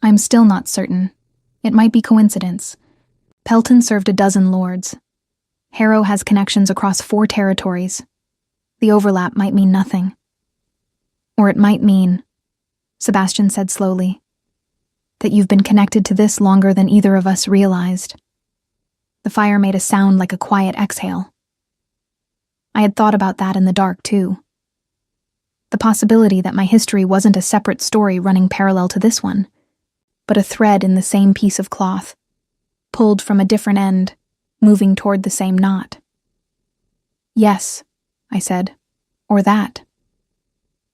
"I'm still not certain. It might be coincidence. Pelton served a dozen lords. Harrow has connections across 4 territories. The overlap might mean nothing. Or it might mean, Sebastian said slowly, that you've been connected to this longer than either of us realized. The fire made a sound like a quiet exhale. I had thought about that in the dark, too. The possibility that my history wasn't a separate story running parallel to this one, but a thread in the same piece of cloth, pulled from a different end, moving toward the same knot. Yes, I said, or that.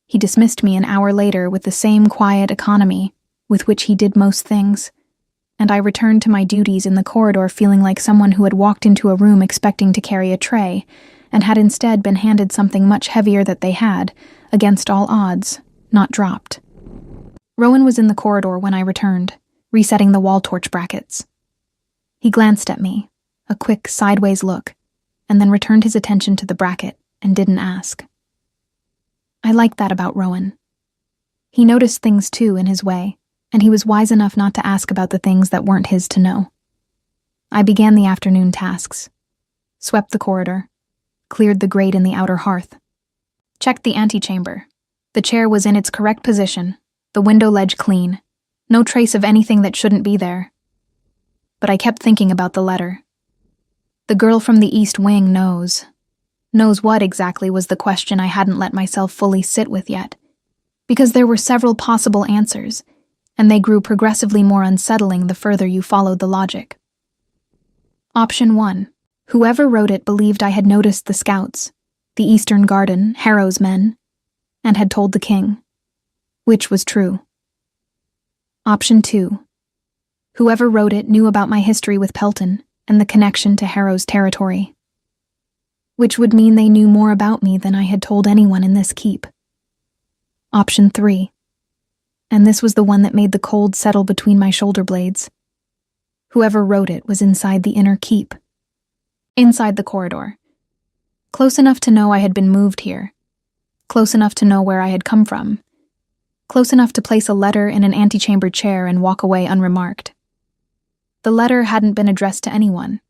He dismissed me an hour later with the same quiet economy with which he did most things, and I returned to my duties in the corridor feeling like someone who had walked into a room expecting to carry a tray, and had instead been handed something much heavier that they had, against all odds, not dropped. Rowan was in the corridor when I returned, resetting the wall torch brackets. He glanced at me, a quick sideways look, and then returned his attention to the bracket and didn't ask. I liked that about Rowan. He noticed things too in his way, and he was wise enough not to ask about the things that weren't his to know. I began the afternoon tasks, swept the corridor, cleared the grate in the outer hearth, checked the antechamber. The chair was in its correct position, the window ledge clean, no trace of anything that shouldn't be there. But I kept thinking about the letter. The girl from the East Wing knows. Knows what exactly was the question I hadn't let myself fully sit with yet, because there were several possible answers, and they grew progressively more unsettling the further you followed the logic. Option 1. Whoever wrote it believed I had noticed the scouts, the Eastern Garden, Harrow's men, and had told the king. Which was true. Option 2. Whoever wrote it knew about my history with Pelton and the connection to Harrow's territory. Which would mean they knew more about me than I had told anyone in this keep. Option 3. And this was the one that made the cold settle between my shoulder blades. Whoever wrote it was inside the inner keep. Inside the corridor. Close enough to know I had been moved here. Close enough to know where I had come from. Close enough to place a letter in an antechamber chair and walk away unremarked. The letter hadn't been addressed to anyone.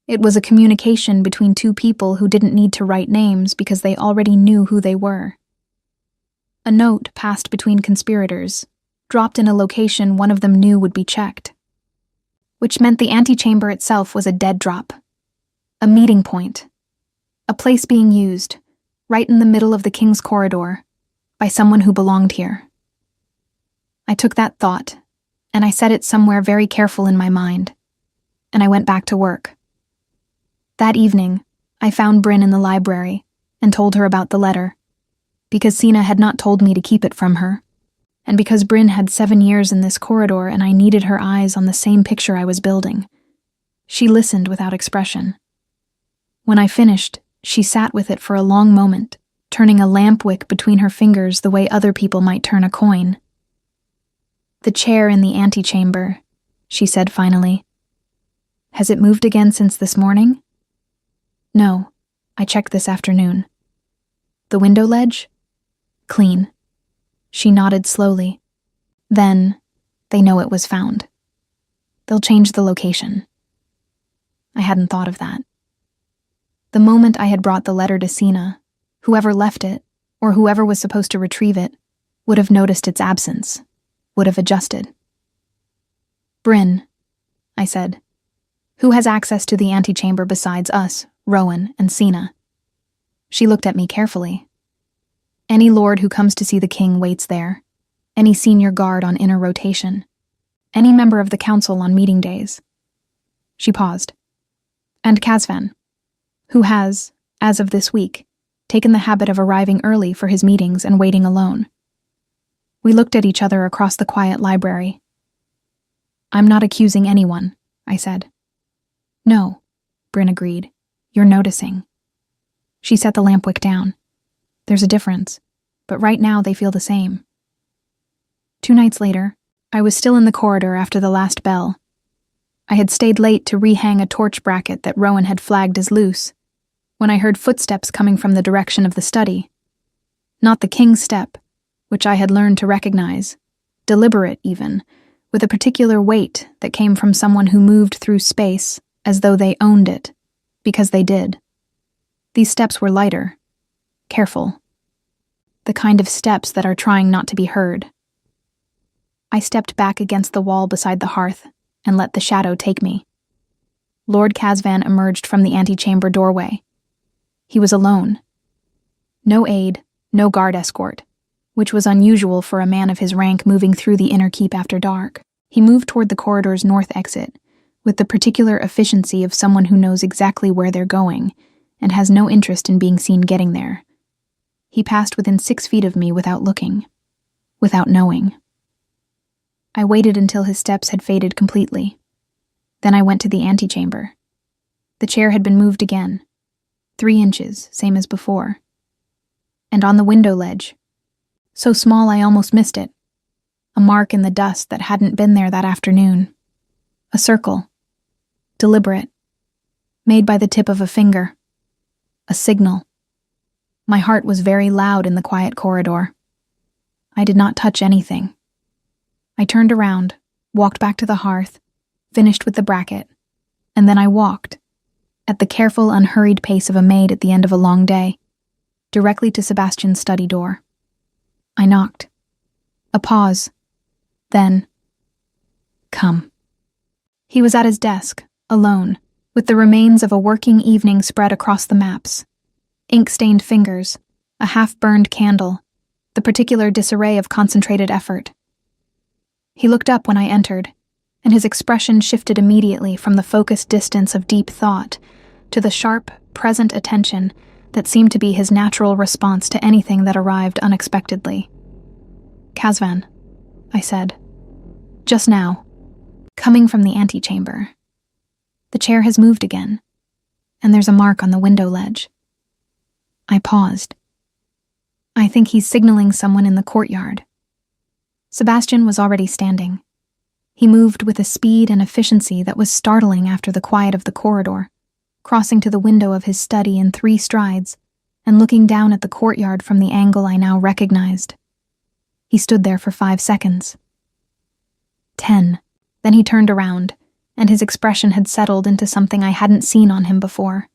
It was a communication between two people who didn't need to write names because they already knew who they were. A note passed between conspirators, dropped in a location one of them knew would be checked. Which meant the antechamber itself was a dead drop. A meeting point. A place being used, right in the middle of the king's corridor, by someone who belonged here. I took that thought, and I set it somewhere very careful in my mind, and I went back to work. That evening, I found Bryn in the library and told her about the letter, because Sina had not told me to keep it from her, and because Bryn had 7 years in this corridor and I needed her eyes on the same picture I was building. She listened without expression. When I finished, she sat with it for a long moment, turning a lamp wick between her fingers the way other people might turn a coin. The chair in the antechamber, she said finally. Has it moved again since this morning? No, I checked this afternoon. The window ledge? Clean. She nodded slowly. Then, they know it was found. They'll change the location. I hadn't thought of that. The moment I had brought the letter to Sina, whoever left it, or whoever was supposed to retrieve it, would have noticed its absence, would have adjusted. Bryn, I said, who has access to the antechamber besides us, Rowan, and Sina? She looked at me carefully. Any lord who comes to see the king waits there, any senior guard on inner rotation, any member of the council on meeting days. She paused. And Kazvan, who has, as of this week, taken the habit of arriving early for his meetings and waiting alone. We looked at each other across the quiet library. I'm not accusing anyone, I said. No, Bryn agreed. You're noticing. She set the lampwick down. There's a difference, but right now they feel the same. 2 nights later, I was still in the corridor after the last bell. I had stayed late to rehang a torch bracket that Rowan had flagged as loose, when I heard footsteps coming from the direction of the study. Not the king's step, which I had learned to recognize, deliberate even, with a particular weight that came from someone who moved through space as though they owned it, because they did. These steps were lighter, careful. the kind of steps that are trying not to be heard. I stepped back against the wall beside the hearth and let the shadow take me. Lord Casvan emerged from the antechamber doorway. He was alone. No aide, no guard escort, which was unusual for a man of his rank moving through the inner keep after dark. He moved toward the corridor's north exit, with the particular efficiency of someone who knows exactly where they're going and has no interest in being seen getting there. He passed within 6 feet of me without looking, without knowing. I waited until his steps had faded completely. Then I went to the antechamber. The chair had been moved again, 3 inches, same as before. And on the window ledge, so small I almost missed it, a mark in the dust that hadn't been there that afternoon. A circle, deliberate, made by the tip of a finger. A signal. My heart was very loud in the quiet corridor. I did not touch anything. I turned around, walked back to the hearth, finished with the bracket, and then I walked, at the careful, unhurried pace of a maid at the end of a long day, directly to Sebastian's study door. I knocked. A pause. Then, "Come." He was at his desk, alone, with the remains of a working evening spread across the maps. Ink-stained fingers, a half-burned candle, the particular disarray of concentrated effort. He looked up when I entered, and his expression shifted immediately from the focused distance of deep thought to the sharp, present attention that seemed to be his natural response to anything that arrived unexpectedly. "Casvan," I said. "Just now, coming from the antechamber. The chair has moved again, and there's a mark on the window ledge." I paused. "I think he's signaling someone in the courtyard." Sebastian was already standing. He moved with a speed and efficiency that was startling after the quiet of the corridor, crossing to the window of his study in 3 strides and looking down at the courtyard from the angle I now recognized. He stood there for 5 seconds. 10. Then he turned around, and his expression had settled into something I hadn't seen on him before.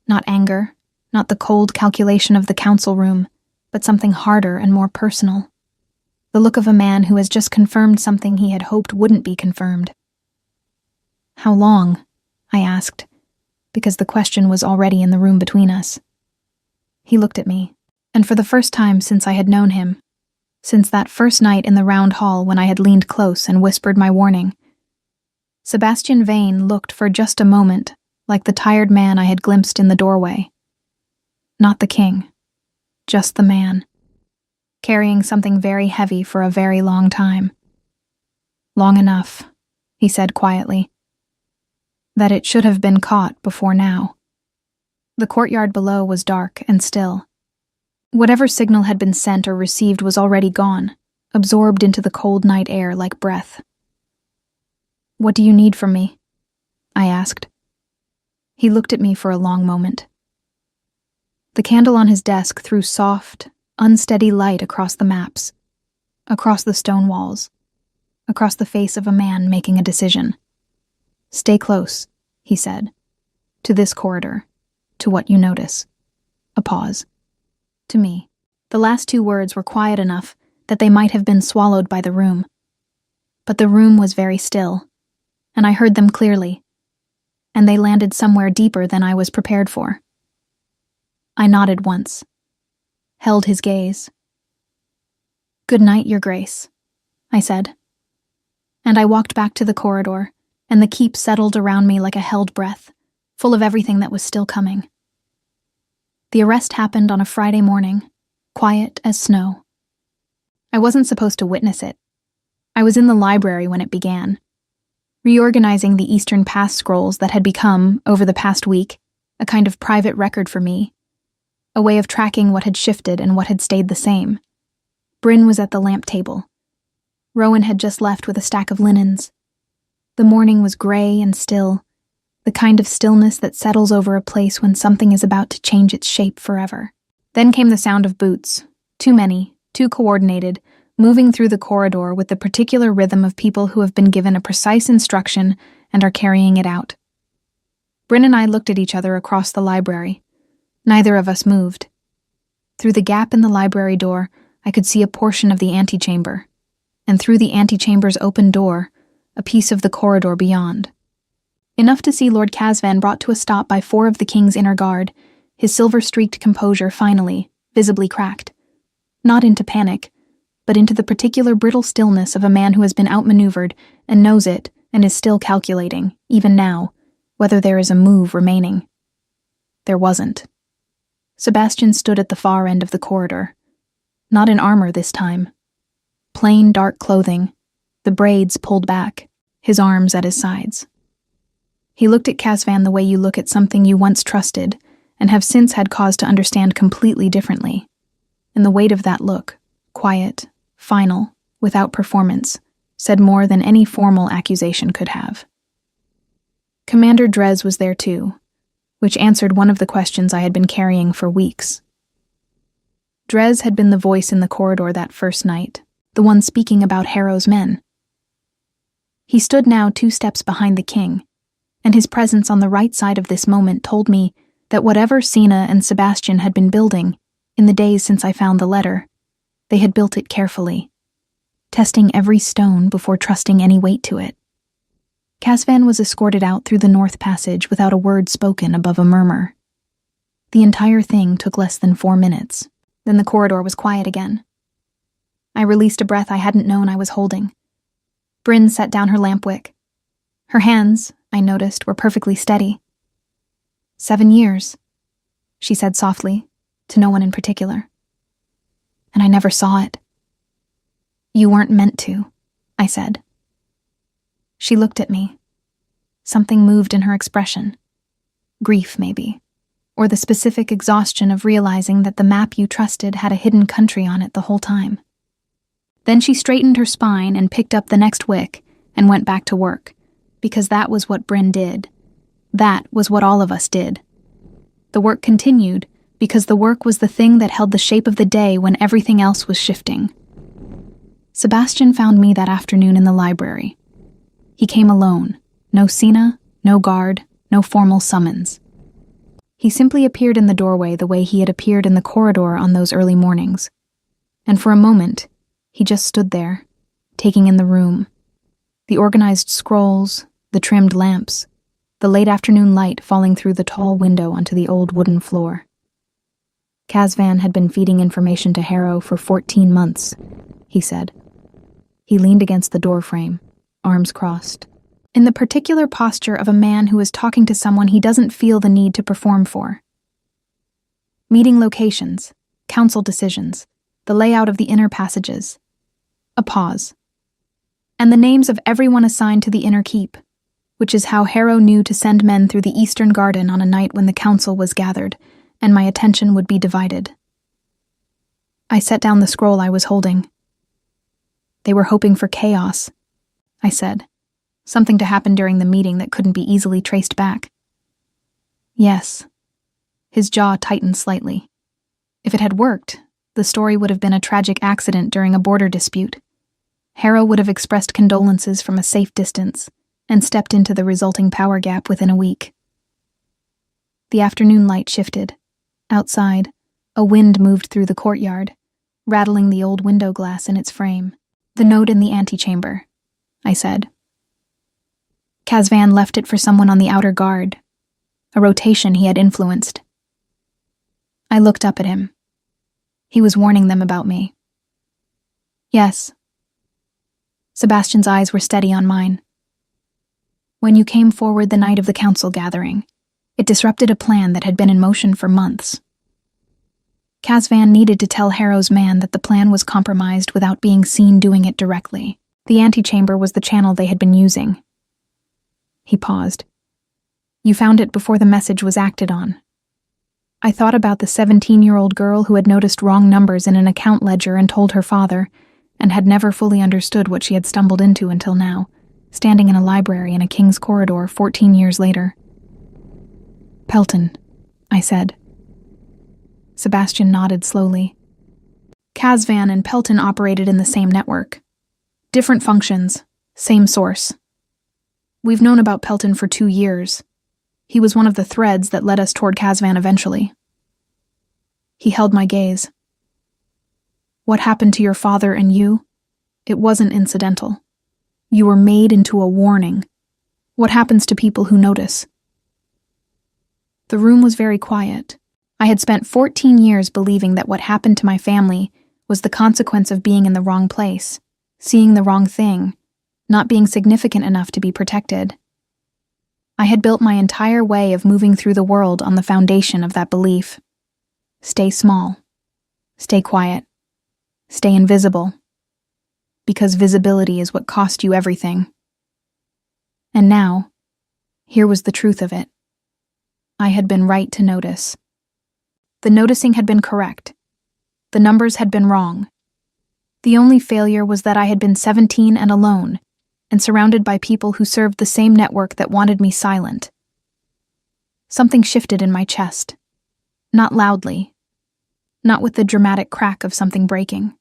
Not anger, not the cold calculation of the council room, but something harder and more personal. The look of a man who has just confirmed something he had hoped wouldn't be confirmed. "How long?" I asked, because the question was already in the room between us. He looked at me, and for the first time since I had known him, since that first night in the round hall when I had leaned close and whispered my warning, Sebastian Vane looked for just a moment like the tired man I had glimpsed in the doorway. Not the king, just the man, carrying something very heavy for a very long time. "Long enough," he said quietly, "that it should have been caught before now." The courtyard below was dark and still. Whatever signal had been sent or received was already gone, absorbed into the cold night air like breath. "What do you need from me?" I asked. He looked at me for a long moment. The candle on his desk threw soft, unsteady light across the maps, across the stone walls, across the face of a man making a decision. "Stay close," he said, "to this corridor, to what you notice." A pause. To me, the last 2 words were quiet enough that they might have been swallowed by the room. But the room was very still, and I heard them clearly, and they landed somewhere deeper than I was prepared for. I nodded once, held his gaze. "Good night, Your Grace," I said. And I walked back to the corridor, and the keep settled around me like a held breath, full of everything that was still coming. The arrest happened on a Friday morning, quiet as snow. I wasn't supposed to witness it. I was in the library when it began, reorganizing the Eastern Pass scrolls that had become, over the past week, a kind of private record for me, a way of tracking what had shifted and what had stayed the same. Bryn was at the lamp table. Rowan had just left with a stack of linens. The morning was gray and still, the kind of stillness that settles over a place when something is about to change its shape forever. Then came the sound of boots, too many, too coordinated, moving through the corridor with the particular rhythm of people who have been given a precise instruction and are carrying it out. Bryn and I looked at each other across the library. Neither of us moved. Through the gap in the library door, I could see a portion of the antechamber, and through the antechamber's open door, a piece of the corridor beyond. Enough to see Lord Casvan brought to a stop by 4 of the king's inner guard, his silver-streaked composure finally, visibly cracked. Not into panic, but into the particular brittle stillness of a man who has been outmaneuvered and knows it and is still calculating, even now, whether there is a move remaining. There wasn't. Sebastian stood at the far end of the corridor. Not in armor this time. Plain dark clothing, the braids pulled back, his arms at his sides. He looked at Casvan the way you look at something you once trusted and have since had cause to understand completely differently. And the weight of that look, quiet, final, without performance, said more than any formal accusation could have. Commander Drez was there too, which answered one of the questions I had been carrying for weeks. Drez had been the voice in the corridor that first night, the one speaking about Harrow's men. He stood now 2 steps behind the king, and his presence on the right side of this moment told me that whatever Sina and Sebastian had been building, in the days since I found the letter, they had built it carefully, testing every stone before trusting any weight to it. Casvan was escorted out through the north passage without a word spoken above a murmur. The entire thing took less than 4 minutes. Then the corridor was quiet again. I released a breath I hadn't known I was holding. Bryn set down her lamp wick. Her hands, I noticed, were perfectly steady. 7 years, she said softly, to no one in particular. And I never saw it. You weren't meant to, I said. She looked at me. Something moved in her expression. Grief, maybe. Or the specific exhaustion of realizing that the map you trusted had a hidden country on it the whole time. Then she straightened her spine and picked up the next wick and went back to work, because that was what Bryn did. That was what all of us did. The work continued, because the work was the thing that held the shape of the day when everything else was shifting. Sebastian found me that afternoon in the library. He came alone. No Sina, no guard, no formal summons. He simply appeared in the doorway the way he had appeared in the corridor on those early mornings. And for a moment, he just stood there, taking in the room. The organized scrolls, the trimmed lamps, the late afternoon light falling through the tall window onto the old wooden floor. Casvan had been feeding information to Harrow for 14 months, he said. He leaned against the doorframe, arms crossed, in the particular posture of a man who is talking to someone he doesn't feel the need to perform for. Meeting locations, council decisions, the layout of the inner passages. A pause. And the names of everyone assigned to the inner keep, which is how Harrow knew to send men through the eastern garden on a night when the council was gathered, and my attention would be divided. I set down the scroll I was holding. They were hoping for chaos, I said. Something to happen during the meeting that couldn't be easily traced back. Yes. His jaw tightened slightly. If it had worked, the story would have been a tragic accident during a border dispute. Harrow would have expressed condolences from a safe distance and stepped into the resulting power gap within a week. The afternoon light shifted. Outside, a wind moved through the courtyard, rattling the old window glass in its frame. The note in the antechamber, I said. Casvan left it for someone on the outer guard, a rotation he had influenced. I looked up at him. He was warning them about me. Yes. Sebastian's eyes were steady on mine. When you came forward the night of the council gathering, it disrupted a plan that had been in motion for months. Casvan needed to tell Harrow's man that the plan was compromised without being seen doing it directly. The antechamber was the channel they had been using. He paused. You found it before the message was acted on. I thought about the 17-year-old girl who had noticed wrong numbers in an account ledger and told her father, and had never fully understood what she had stumbled into until now, standing in a library in a king's corridor 14 years later. Pelton, I said. Sebastian nodded slowly. Casvan and Pelton operated in the same network. Different functions, same source. We've known about Pelton for 2 years. He was one of the threads that led us toward Casvan eventually. He held my gaze. What happened to your father and you? It wasn't incidental. You were made into a warning. What happens to people who notice? The room was very quiet. I had spent 14 years believing that what happened to my family was the consequence of being in the wrong place, seeing the wrong thing, not being significant enough to be protected. I had built my entire way of moving through the world on the foundation of that belief. Stay small. Stay quiet. Stay invisible. Because visibility is what cost you everything. And now, here was the truth of it. I had been right to notice. The noticing had been correct. The numbers had been wrong. The only failure was that I had been 17 and alone, and surrounded by people who served the same network that wanted me silent. Something shifted in my chest. Not loudly. Not with the dramatic crack of something breaking.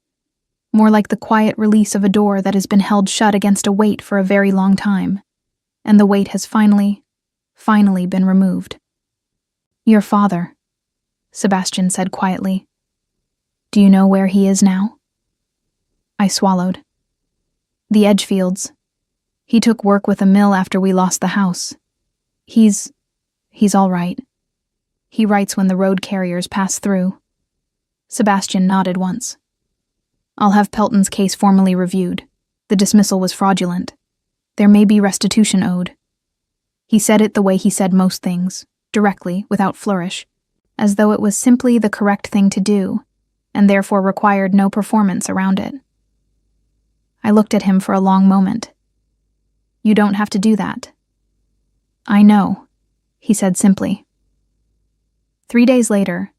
More like the quiet release of a door that has been held shut against a weight for a very long time, and the weight has finally been removed. Your father, Sebastian said quietly. Do you know where he is now? I swallowed. The Edgefields. He took work with a mill after we lost the house. He's all right. He writes when the road carriers pass through. Sebastian nodded once. I'll have Pelton's case formally reviewed. The dismissal was fraudulent. There may be restitution owed. He said it the way he said most things, directly, without flourish, as though it was simply the correct thing to do, and therefore required no performance around it. I looked at him for a long moment. You don't have to do that. I know, he said simply. 3 days later,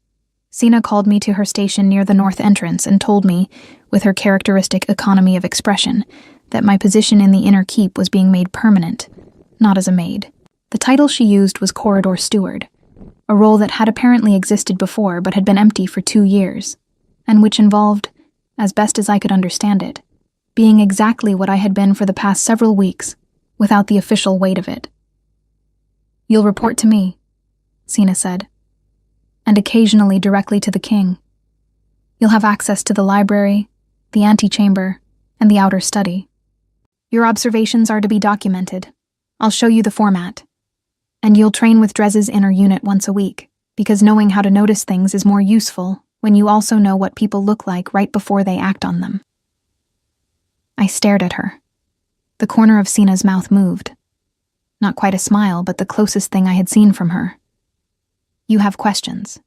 Sina called me to her station near the north entrance and told me, with her characteristic economy of expression, that my position in the inner keep was being made permanent, not as a maid. The title she used was corridor steward, a role that had apparently existed before but had been empty for 2 years, and which involved, as best as I could understand it, being exactly what I had been for the past several weeks, without the official weight of it. You'll report to me, Sina said, and occasionally directly to the king. You'll have access to the library, the antechamber, and the outer study. Your observations are to be documented. I'll show you the format. And you'll train with Drez's inner unit once a week, because knowing how to notice things is more useful when you also know what people look like right before they act on them. I stared at her. The corner of Sina's mouth moved. Not quite a smile, but the closest thing I had seen from her. You have questions.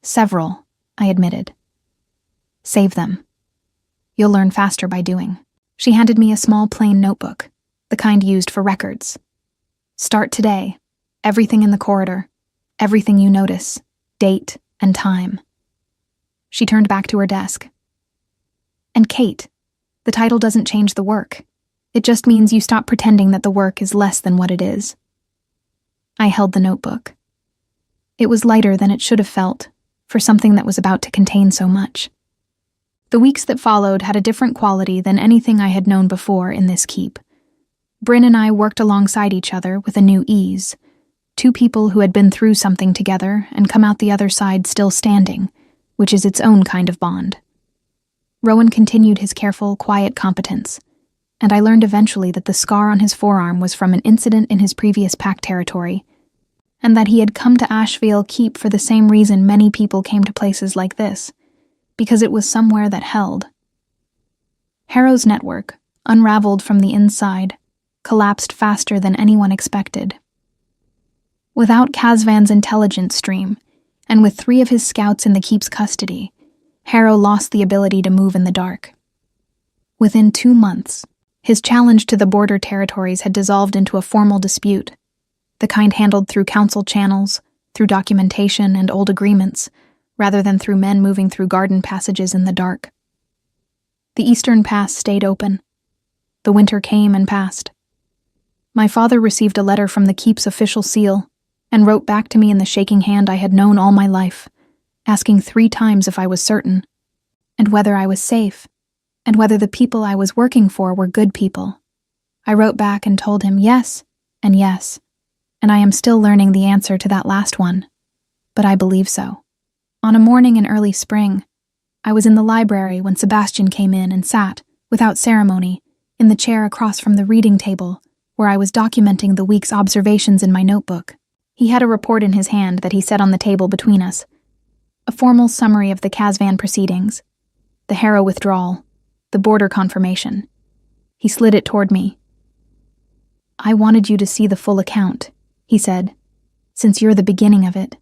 Several, I admitted. Save them. You'll learn faster by doing. She handed me a small plain notebook, the kind used for records. Start today. Everything in the corridor. Everything you notice. Date and time. She turned back to her desk. And Kate, the title doesn't change the work. It just means you stop pretending that the work is less than what it is. I held the notebook. It was lighter than it should have felt, for something that was about to contain so much. The weeks that followed had a different quality than anything I had known before in this keep. Bryn and I worked alongside each other with a new ease, two people who had been through something together and come out the other side still standing, which is its own kind of bond. Rowan continued his careful, quiet competence, and I learned eventually that the scar on his forearm was from an incident in his previous pack territory, and that he had come to Asheville Keep for the same reason many people came to places like this, because it was somewhere that held. Harrow's network, unraveled from the inside, collapsed faster than anyone expected. Without Casvan's intelligence stream, and with 3 of his scouts in the Keep's custody, Harrow lost the ability to move in the dark. Within 2 months, his challenge to the border territories had dissolved into a formal dispute, the kind handled through council channels, through documentation and old agreements, rather than through men moving through garden passages in the dark. The eastern pass stayed open. The winter came and passed. My father received a letter from the Keep's official seal and wrote back to me in the shaking hand I had known all my life, asking 3 times if I was certain, and whether I was safe, and whether the people I was working for were good people. I wrote back and told him yes, and I am still learning the answer to that last one, but I believe so. On a morning in early spring, I was in the library when Sebastian came in and sat, without ceremony, in the chair across from the reading table, where I was documenting the week's observations in my notebook. He had a report in his hand that he set on the table between us. A formal summary of the Casvan proceedings, the Harrow withdrawal, the border confirmation. He slid it toward me. "I wanted you to see the full account," he said, "since you're the beginning of it."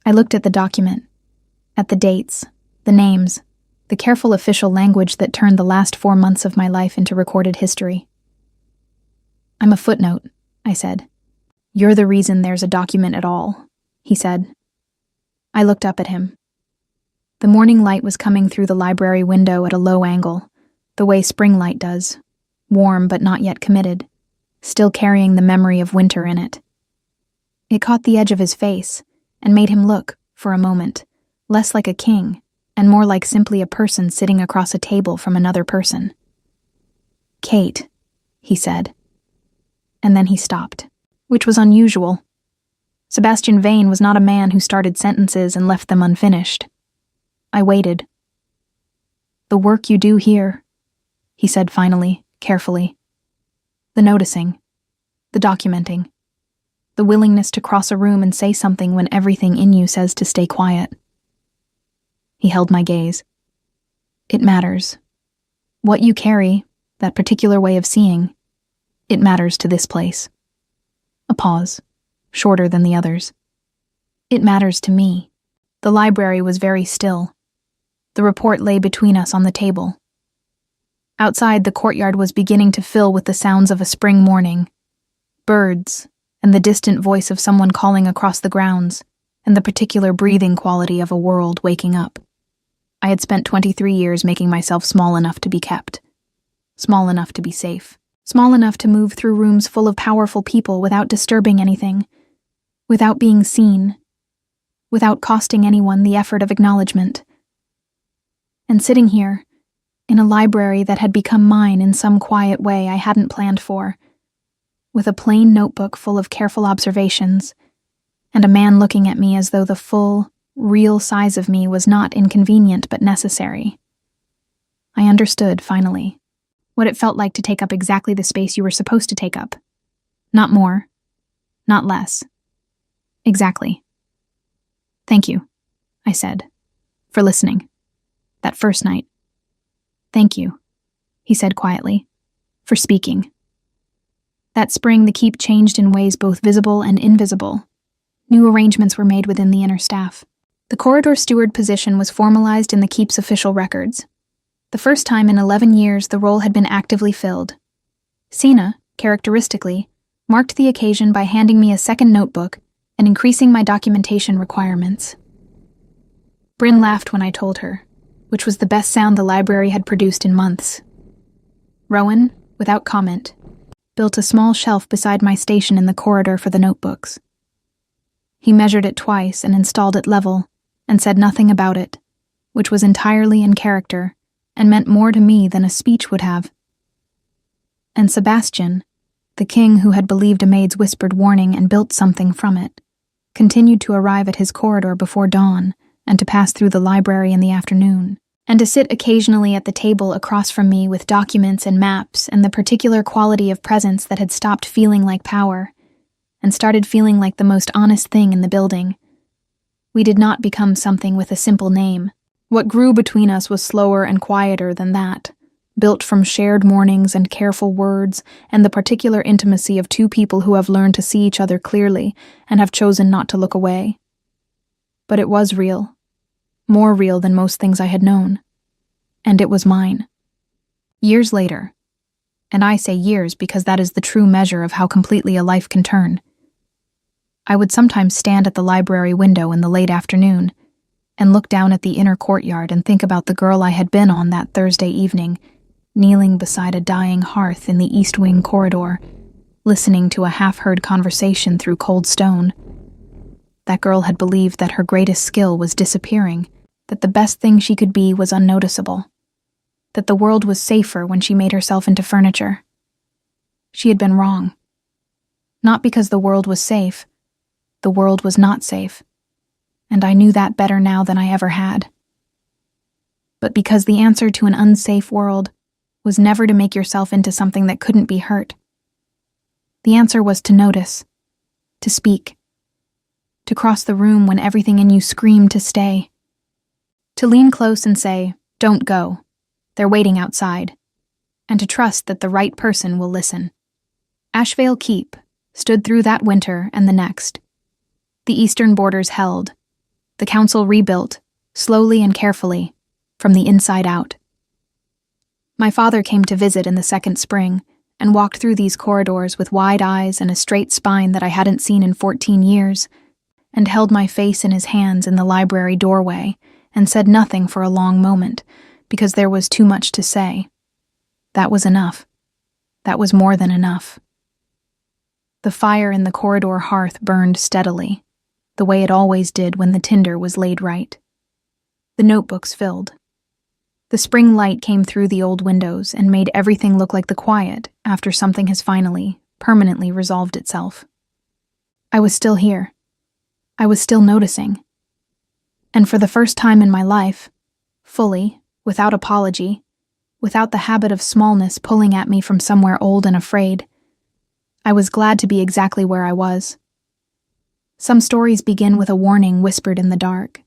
I looked at the document, at the dates, the names, the careful official language that turned the last 4 months of my life into recorded history. "I'm a footnote," I said. "You're the reason there's a document at all," he said. I looked up at him. The morning light was coming through the library window at a low angle, the way spring light does, warm but not yet committed, still carrying the memory of winter in it. It caught the edge of his face and made him look, for a moment, less like a king and more like simply a person sitting across a table from another person. "Kate," he said. And then he stopped, which was unusual. Sebastian Vane was not a man who started sentences and left them unfinished. I waited. "The work you do here," he said finally, carefully. "The noticing, the documenting, the willingness to cross a room and say something when everything in you says to stay quiet." He held my gaze. "It matters. What you carry, that particular way of seeing, it matters to this place." A pause, shorter than the others. "It matters to me." The library was very still. The report lay between us on the table. Outside, the courtyard was beginning to fill with the sounds of a spring morning. Birds, and the distant voice of someone calling across the grounds, and the particular breathing quality of a world waking up. I had spent 23 years making myself small enough to be kept. Small enough to be safe. Small enough to move through rooms full of powerful people without disturbing anything, without being seen, without costing anyone the effort of acknowledgement. And sitting here, in a library that had become mine in some quiet way I hadn't planned for, with a plain notebook full of careful observations, and a man looking at me as though the full, real size of me was not inconvenient but necessary. I understood, finally, what it felt like to take up exactly the space you were supposed to take up. Not more, not less. Exactly. "Thank you," I said, "for listening. That first night. Thank you," he said quietly, "for speaking." That spring, the keep changed in ways both visible and invisible. New arrangements were made within the inner staff. The corridor steward position was formalized in the keep's official records. The first time in 11 years the role had been actively filled. Sina, characteristically, marked the occasion by handing me a second notebook and increasing my documentation requirements. Bryn laughed when I told her, which was the best sound the library had produced in months. Rowan, without comment, built a small shelf beside my station in the corridor for the notebooks. He measured it twice and installed it level, and said nothing about it, which was entirely in character and meant more to me than a speech would have. And Sebastian, the king who had believed a maid's whispered warning and built something from it, continued to arrive at his corridor before dawn and to pass through the library in the afternoon, and to sit occasionally at the table across from me with documents and maps and the particular quality of presence that had stopped feeling like power and started feeling like the most honest thing in the building. We did not become something with a simple name. What grew between us was slower and quieter than that, built from shared mornings and careful words and the particular intimacy of two people who have learned to see each other clearly and have chosen not to look away. But it was real. More real than most things I had known. And it was mine. Years later, and I say years because that is the true measure of how completely a life can turn, I would sometimes stand at the library window in the late afternoon and look down at the inner courtyard and think about the girl I had been on that Thursday evening, kneeling beside a dying hearth in the East Wing corridor, listening to a half-heard conversation through cold stone. That girl had believed that her greatest skill was disappearing, that the best thing she could be was unnoticeable, that the world was safer when she made herself into furniture. She had been wrong. Not because the world was safe. The world was not safe. and I knew that better now than I ever had. But because the answer to an unsafe world was never to make yourself into something that couldn't be hurt. The answer was to notice, to speak, to cross the room when everything in you screamed to stay, to lean close and say, "Don't go, they're waiting outside," and to trust that the right person will listen. Ashvale Keep stood through that winter and the next. The eastern borders held, the council rebuilt, slowly and carefully, from the inside out. My father came to visit in the second spring and walked through these corridors with wide eyes and a straight spine that I hadn't seen in 14 years, and held my face in his hands in the library doorway and said nothing for a long moment because there was too much to say. That was enough. That was more than enough. The fire in the corridor hearth burned steadily, the way it always did when the tinder was laid right. The notebooks filled. The spring light came through the old windows and made everything look like the quiet after something has finally, permanently resolved itself. I was still here. I was still noticing. And for the first time in my life, fully, without apology, without the habit of smallness pulling at me from somewhere old and afraid, I was glad to be exactly where I was. Some stories begin with a warning whispered in the dark.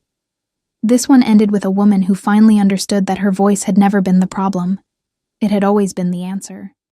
This one ended with a woman who finally understood that her voice had never been the problem. It had always been the answer.